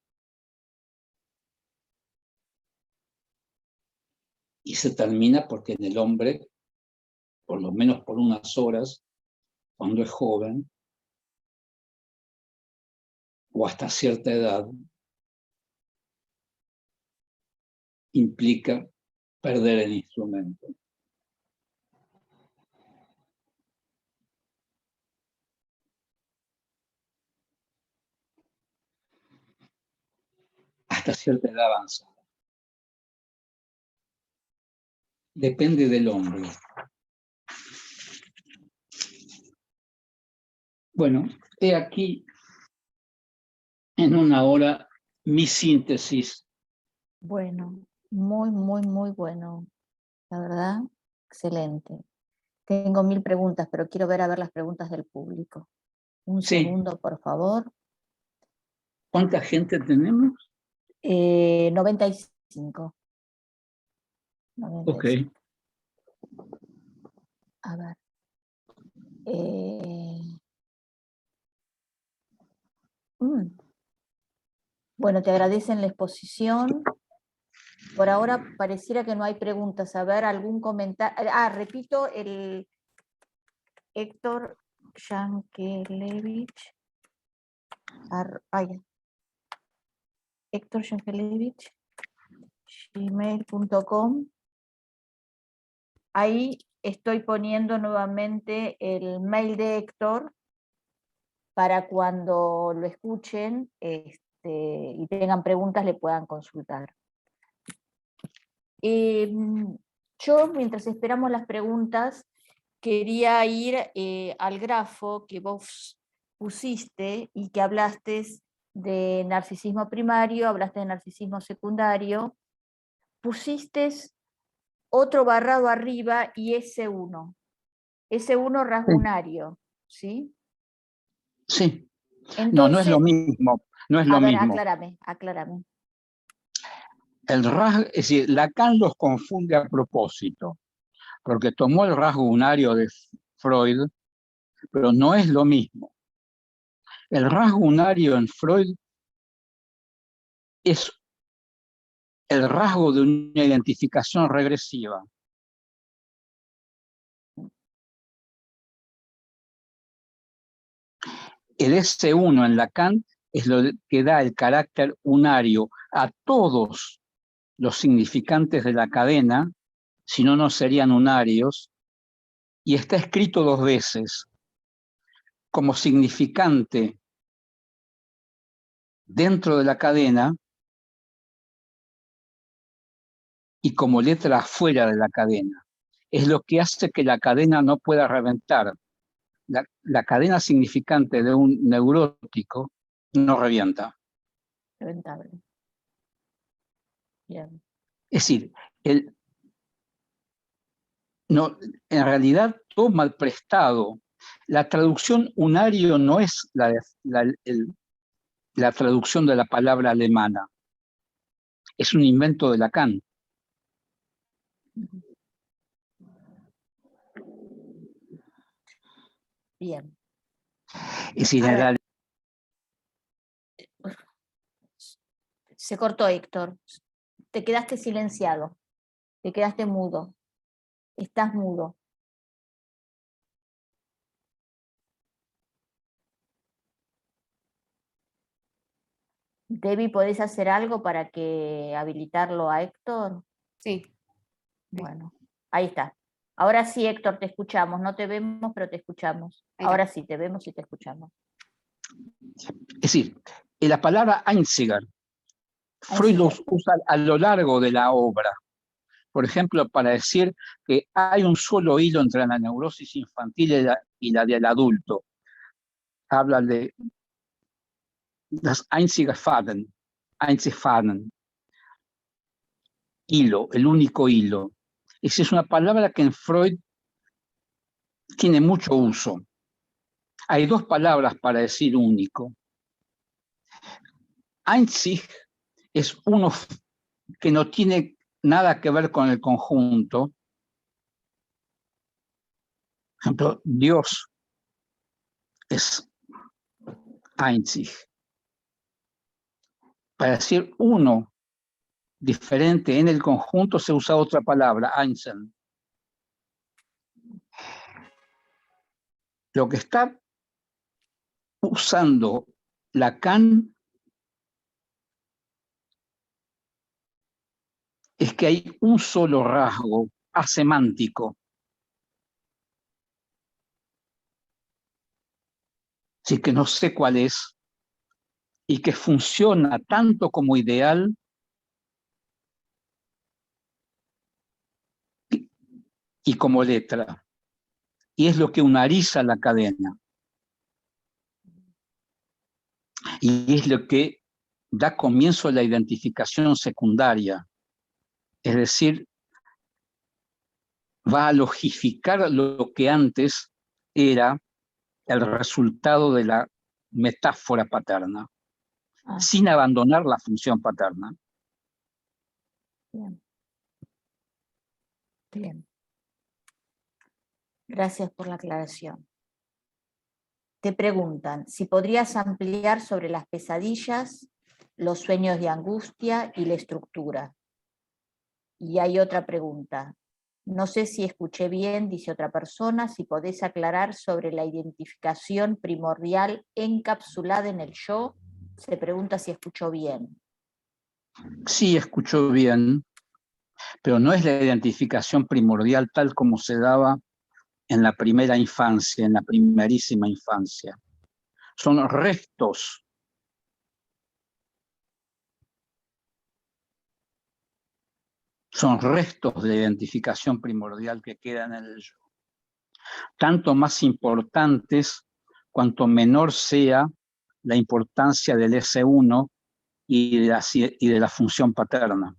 Y se termina porque en el hombre, por lo menos por unas horas, cuando es joven, o hasta cierta edad, implica perder el instrumento. Hasta cierta edad avanzada. Depende del hombre. Bueno, he aquí en una hora mi síntesis. Bueno, muy, muy, muy bueno. La verdad, excelente. Tengo 1000 preguntas, pero quiero ver a ver las preguntas del público. Un Sí. segundo, por favor. ¿Cuánta gente tenemos? 95. 95. Ok. A ver. Bueno, te agradecen la exposición. Por ahora pareciera que no hay preguntas. A ver, algún comentario. Repito, el Héctor Yankelevich. Héctor Yankelevich, gmail.com. Ahí estoy poniendo nuevamente el mail de Héctor para cuando lo escuchen y tengan preguntas le puedan consultar. Yo, mientras esperamos las preguntas, quería ir al grafo que vos pusiste y que hablaste de narcisismo primario, hablaste de narcisismo secundario, pusiste otro barrado arriba y S1. S1 rasgunario, ¿sí? Sí. Entonces, no es lo mismo. No es lo mismo. Aclárame. El rasgo, es decir, Lacan los confunde a propósito, porque tomó el rasgo unario de Freud, pero no es lo mismo. El rasgo unario en Freud es el rasgo de una identificación regresiva. El S1 en Lacan es lo que da el carácter unario a todos los significantes de la cadena, si no, no serían unarios, y está escrito 2 veces. como significante dentro de la cadena y como letra afuera de la cadena. Es lo que hace que la cadena no pueda reventar. La cadena significante de un neurótico no revienta. Rentable. Bien. Es decir, en realidad toma el prestado. La traducción unario no es la traducción de la palabra alemana. Es un invento de Lacan. Bien. Es decir, en realidad, se cortó, Héctor. Te quedaste silenciado. Te quedaste mudo. Estás mudo. Debbie, ¿podés hacer algo para que habilitarlo a Héctor? Sí. Bueno, ahí está. Ahora sí, Héctor, te escuchamos. No te vemos, pero te escuchamos. Ahora sí, te vemos y te escuchamos. es decir, la palabra Einziger, Freud los usa a lo largo de la obra. Por ejemplo, para decir que hay un solo hilo entre la neurosis infantil y la del adulto. Habla de das Einzigfaden, hilo, el único hilo. Esa es una palabra que en Freud tiene mucho uso. Hay dos palabras para decir único. Einzig es uno que no tiene nada que ver con el conjunto. Por ejemplo, Dios es Einzig. Para decir uno diferente en el conjunto se usa otra palabra, Einzeln. Lo que está usando Lacan es que hay un solo rasgo asemántico. Sí, que no sé cuál es y que funciona tanto como ideal y como letra. Y es lo que unariza la cadena. Y es lo que da comienzo a la identificación secundaria. Es decir, va a logificar lo que antes era el resultado de la metáfora paterna, sin abandonar la función paterna. Bien. Bien. Gracias por la aclaración. Te preguntan si podrías ampliar sobre las pesadillas, los sueños de angustia y la estructura. Y hay otra pregunta. No sé si escuché bien, dice otra persona, si podés aclarar sobre la identificación primordial encapsulada en el yo. Se pregunta si escuchó bien. Sí, escuchó bien, pero no es la identificación primordial tal como se daba en la primera infancia, en la primerísima infancia. Son restos de identificación primordial que quedan en el yo. Tanto más importantes cuanto menor sea la importancia del S1 y de la función paterna.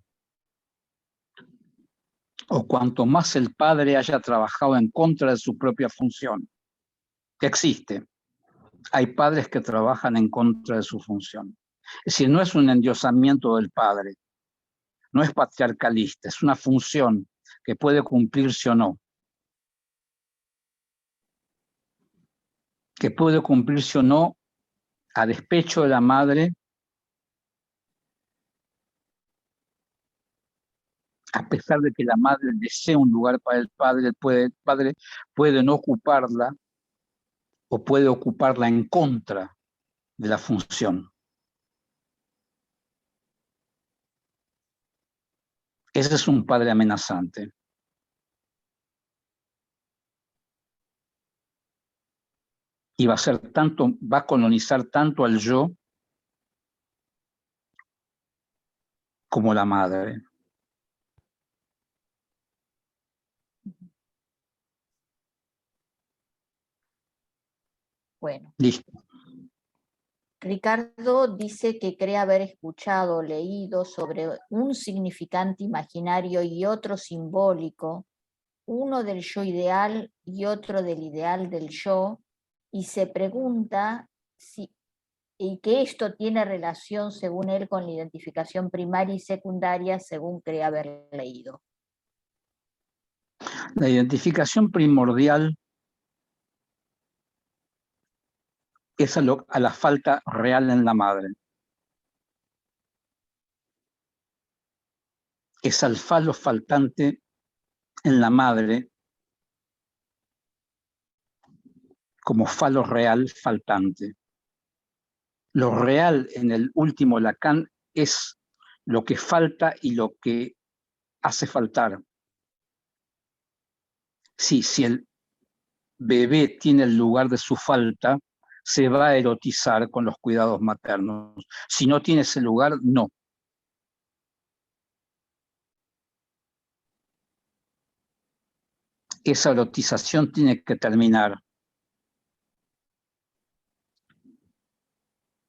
O cuanto más el padre haya trabajado en contra de su propia función, que existe. Hay padres que trabajan en contra de su función. Es decir, no es un endiosamiento del padre, no es patriarcalista, es una función que puede cumplirse o no. Que puede cumplirse o no a despecho de la madre, a pesar de que la madre desee un lugar para el padre puede no ocuparla o puede ocuparla en contra de la función. Ese es un padre amenazante. y va a colonizar tanto al yo como la madre. Bueno. Listo. Ricardo dice que cree haber escuchado o leído sobre un significante imaginario y otro simbólico, uno del yo ideal y otro del ideal del yo, y se pregunta y que esto tiene relación, según él, con la identificación primaria y secundaria, según cree haber leído. La identificación primordial es a la falta real en la madre. Es al falo faltante en la madre como falo real faltante. Lo real en el último Lacan es lo que falta y lo que hace faltar. Sí, si el bebé tiene el lugar de su falta, se va a erotizar con los cuidados maternos. Si no tiene ese lugar, no. Esa erotización tiene que terminar.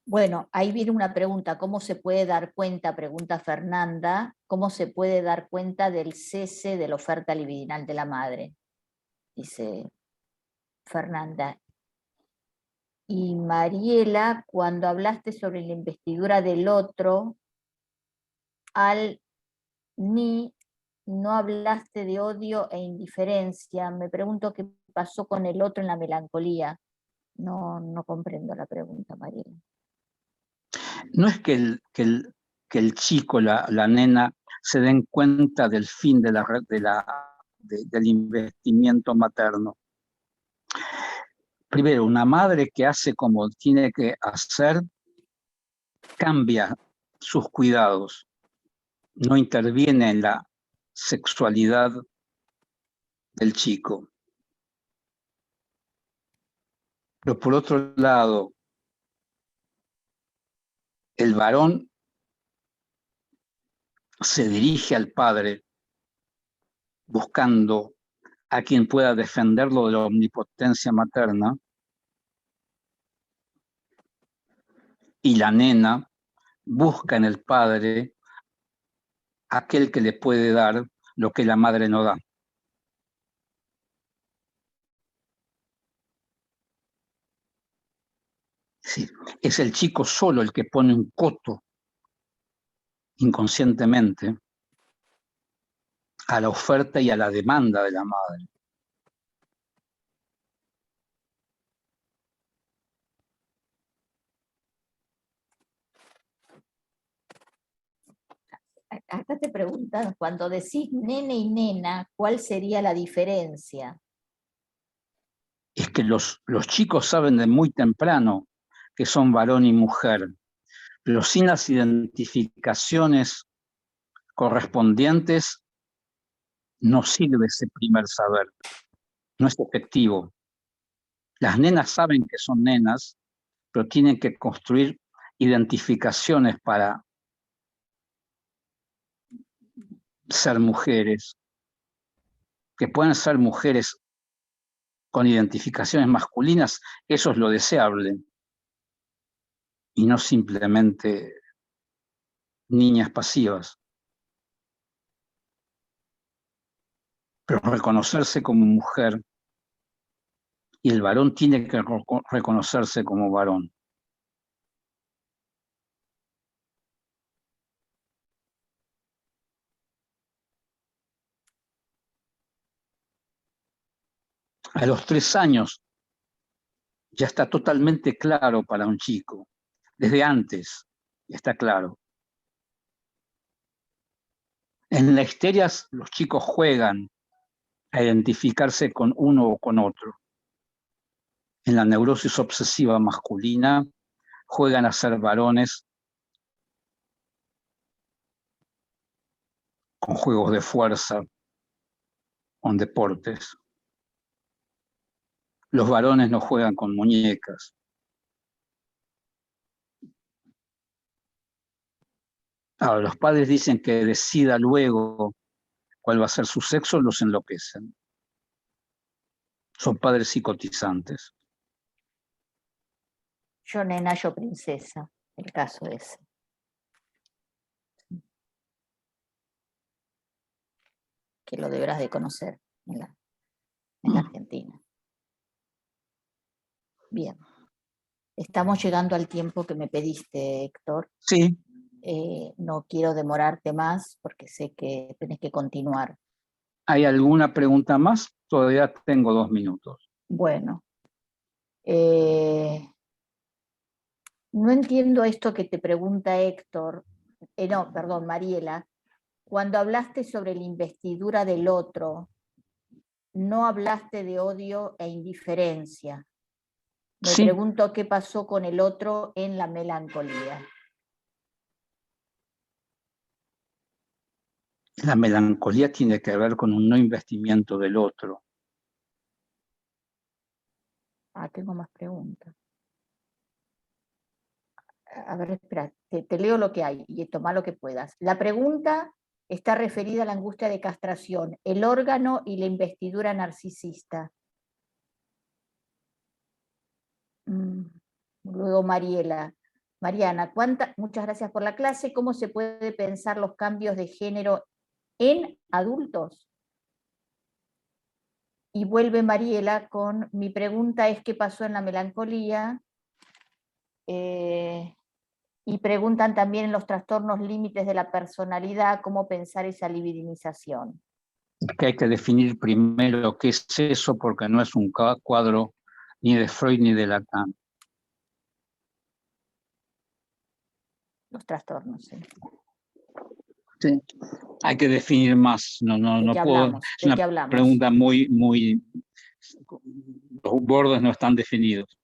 Bueno, ahí viene una pregunta, ¿cómo se puede dar cuenta, pregunta Fernanda, cómo se puede dar cuenta del cese de la oferta libidinal de la madre? Dice Fernanda. Y Mariela, cuando hablaste sobre la investidura del otro, al ni no hablaste de odio e indiferencia. Me pregunto qué pasó con el otro en la melancolía. No comprendo la pregunta, Mariela. No es que el chico, la nena, se den cuenta del fin del investimiento materno. Primero, una madre que hace como tiene que hacer, cambia sus cuidados, no interviene en la sexualidad del chico. Pero por otro lado, el varón se dirige al padre buscando a quien pueda defenderlo de la omnipotencia materna, y la nena busca en el padre aquel que le puede dar lo que la madre no da. Sí, es el chico solo el que pone un coto inconscientemente a la oferta y a la demanda de la madre. Acá te preguntan, cuando decís nene y nena, ¿cuál sería la diferencia? Es que los chicos saben de muy temprano que son varón y mujer, pero sin las identificaciones correspondientes no sirve ese primer saber, no es efectivo. Las nenas saben que son nenas, pero tienen que construir identificaciones para ser mujeres, que pueden ser mujeres con identificaciones masculinas, eso es lo deseable, y no simplemente niñas pasivas. Pero reconocerse como mujer, y el varón tiene que reconocerse como varón. A los 3 años ya está totalmente claro para un chico, desde antes está claro. En la histeria los chicos juegan a identificarse con uno o con otro. En la neurosis obsesiva masculina juegan a ser varones con juegos de fuerza, con deportes. Los varones no juegan con muñecas. Ahora, los padres dicen que decida luego cuál va a ser su sexo, los enloquecen. Son padres psicotizantes. Yo nena, yo princesa, el caso ese. Que lo deberás de conocer en la Argentina. Bien. Estamos llegando al tiempo que me pediste, Héctor. Sí. No quiero demorarte más porque sé que tenés que continuar. ¿Hay alguna pregunta más? Todavía tengo 2 minutos. Bueno. No entiendo esto que te pregunta Héctor, no, perdón, Mariela. Cuando hablaste sobre la investidura del otro, no hablaste de odio e indiferencia. Me pregunto qué pasó con el otro en la melancolía. La melancolía tiene que ver con un no investimiento del otro. Tengo más preguntas. A ver, espera, te leo lo que hay y toma lo que puedas. La pregunta está referida a la angustia de castración, el órgano y la investidura narcisista. Luego Mariana, muchas gracias por la clase. ¿Cómo se puede pensar los cambios de género en adultos? Y vuelve Mariela con, mi pregunta es qué pasó en la melancolía. Y preguntan también en los trastornos límites de la personalidad, cómo pensar esa libidinización. Que hay que definir primero qué es eso, porque no es un cuadro ni de Freud ni de Lacan. Los trastornos, sí. Sí. Hay que definir más. No puedo. Es una pregunta muy. Los bordes no están definidos.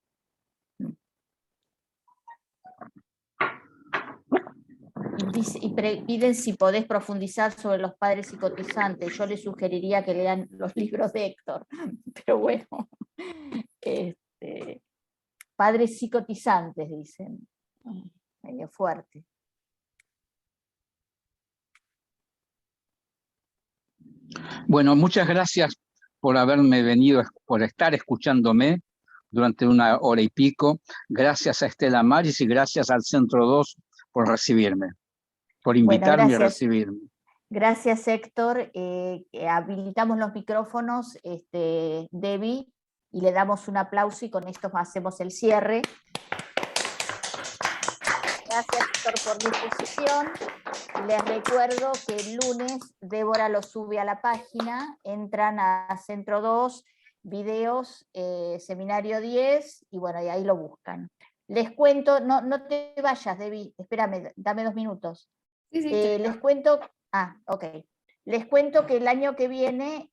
Y piden si podés profundizar sobre los padres psicotizantes. Yo les sugeriría que lean los libros de Héctor, pero bueno. Padres psicotizantes, dicen. Medio fuerte. Bueno, muchas gracias por haberme venido, por estar escuchándome durante 1 hora y pico. Gracias a Estela Maris y gracias al Centro 2 por recibirme, por invitarme a recibirme. Gracias, Héctor. Habilitamos los micrófonos, Debbie, y le damos un aplauso y con esto hacemos el cierre. Gracias, Héctor, por la exposición. Les recuerdo que el lunes Débora lo sube a la página, entran a Centro 2, videos, seminario 10, y bueno, y ahí lo buscan. Les cuento, no te vayas, Debbie, espérame, dame 2 minutos. Sí, les cuento, ok. Les cuento que el año que viene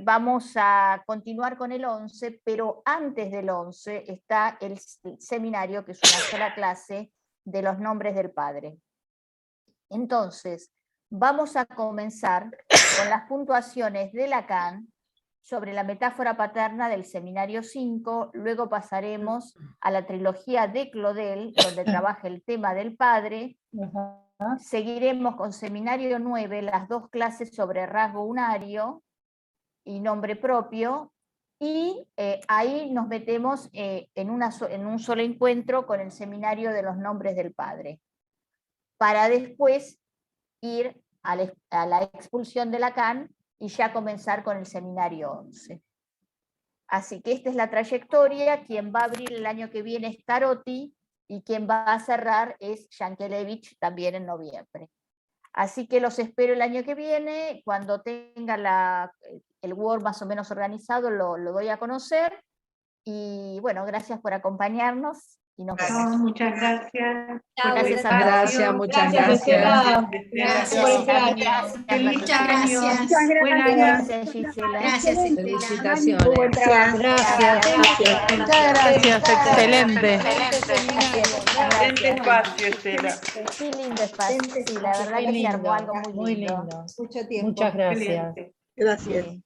vamos a continuar con el 11, pero antes del 11 está el seminario, que es una sola clase, de los nombres del Padre. Entonces, vamos a comenzar con las puntuaciones de Lacan sobre la metáfora paterna del seminario 5, luego pasaremos a la trilogía de Claudel, donde trabaja el tema del padre, seguiremos con seminario 9, las 2 clases sobre rasgo unario y nombre propio, y ahí nos metemos en un solo encuentro con el seminario de los nombres del padre, para después ir a la expulsión de Lacan y ya comenzar con el seminario 11. Así que esta es la trayectoria. Quien va a abrir el año que viene es Tarotti, y quien va a cerrar es Yankelevich, también en noviembre. Así que los espero el año que viene. Cuando tenga el Word más o menos organizado, lo doy a conocer. Y bueno, gracias por acompañarnos. Y nos vemos. Muchas gracias. Gracias a todos. Gracias, muchas gracias. Muchas gracias. Buen año. Gracias, Gisela. Gracias, Estela. Felicitaciones. Buen trabajo. Gracias. Muchas gracias, excelente. Excelente espacio, Estela. Sí, lindo espacio. Sí, la verdad que se armó algo muy lindo. Mucho tiempo. Muchas gracias. Gracias. Sí.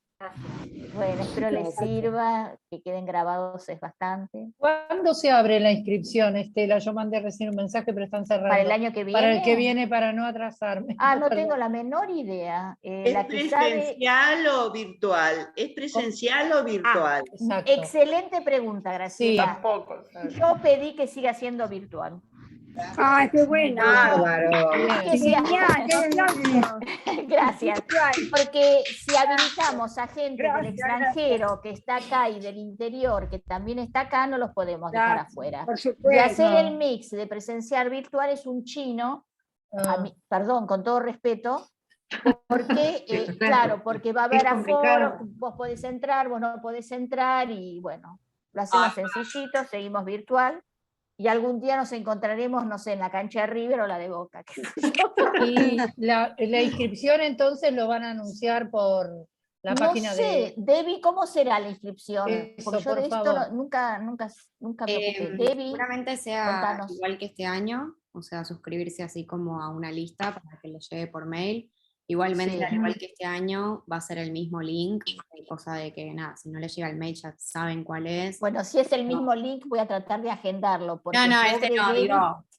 Bueno, espero les sirva, que queden grabados es bastante. ¿Cuándo se abre la inscripción, Estela? Yo mandé recién un mensaje, pero están cerrando. ¿Para el año que viene? Para el que viene, para no atrasarme. Ah, no Perdón. tengo la menor idea. ¿Es La que sabe... presencial o virtual? ¿Es presencial o virtual? Exacto. Excelente pregunta, Graciela. Tampoco. ¿sabes? Yo pedí que siga siendo virtual. ¡Ay, qué bueno! Bárbaro. Que sea- Genial, Gracias. Porque si habilitamos a gente del extranjero que está acá y del interior que también está acá, no los podemos dejar afuera. por De supuesto. hacer el mix de presencial virtual es un chino, perdón, con todo respeto, porque, claro, porque va a haber Es complicado. aforo, vos podés entrar, vos no podés entrar, y bueno, lo hacemos sencillito, seguimos virtual, y algún día nos encontraremos, no sé, en la cancha de River o la de Boca. qué sé yo. Y la inscripción entonces lo van a anunciar por la No página sé, de... Debbie, ¿cómo será la inscripción? Eso, Porque yo por de esto favor. nunca me ocupé. Debbie, Seguramente sea contanos. igual que este año, o sea, suscribirse así como a una lista para que les llegue por mail. Igualmente, Sí. al igual que este año, va a ser el mismo link, cosa de que nada, si no les llega el mail ya saben cuál es. Bueno, si es el mismo link, voy a tratar de agendarlo. Porque No, pobre este no, Debbie,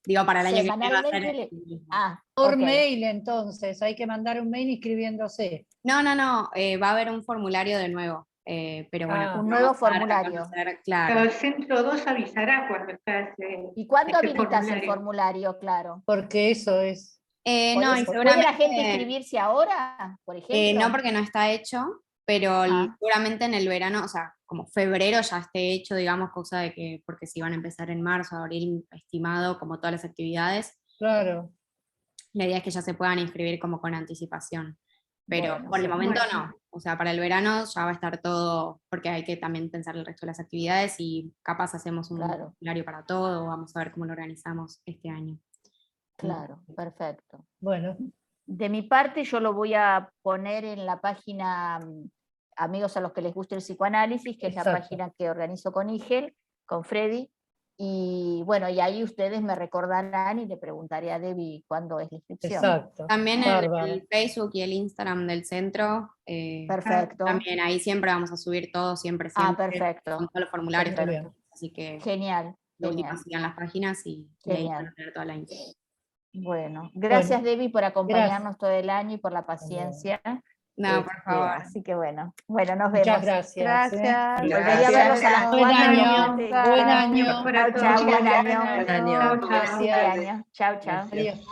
digo para el año que viene va a ser semanalmente el mismo. Por ok. mail entonces, hay que mandar un mail inscribiéndose. No, va a haber un formulario de nuevo, pero bueno. Ah. Un vamos nuevo a dar a formulario. conocer, Pero claro. el Centro 2 avisará cuando estás... ¿Y cuándo Este habilitas el formulario? Claro. Porque eso es... Por No, y eso, ¿puede la gente seguramente... inscribirse ahora, por ejemplo? No, porque no está hecho, pero Ah. seguramente en el verano, o sea, como febrero ya esté hecho, digamos, cosa de que, porque si van a empezar en marzo, abril, estimado, como todas las actividades, Claro. la idea es que ya se puedan inscribir como con anticipación. Pero Bueno, por el momento bueno. no, o sea, para el verano ya va a estar todo, porque hay que también pensar el resto de las actividades y capaz hacemos un Claro. formulario para todo, o vamos a ver cómo lo organizamos este año. Claro, perfecto. Bueno, De mi parte, yo lo voy a poner en la página Amigos a los que les guste el psicoanálisis, que es la Exacto. página que organizo con Igel, con Freddy. Y bueno, y ahí ustedes me recordarán y le preguntaré a Debbie cuándo es la inscripción. exacto. También Bárbaro. el Facebook y el Instagram del centro, Perfecto. también ahí siempre vamos a subir todo, siempre, Ah, siempre, perfecto. con todos los formularios, Muy bien. así que Genial. de última Genial. sigan las páginas y ahí Genial. van a tener toda la info. Bueno, gracias Debbie por acompañarnos todo el año y por la paciencia. No, por favor. Así que bueno, nos vemos. Muchas gracias. Gracias. Gracias. Volveré a verlos a las Buen 4 año, de- buen año. Para Chau, chau, todos. buen año. Buen año. Cumpleaños. Chau, chau. Adiós.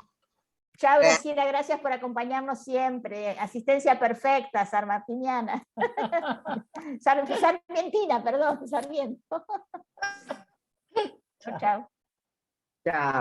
Chau, Graciela, gracias por acompañarnos siempre. Asistencia perfecta, sarmartiniana. Sarmientina, perdón, Sarmiento. Chau, chau. Chao.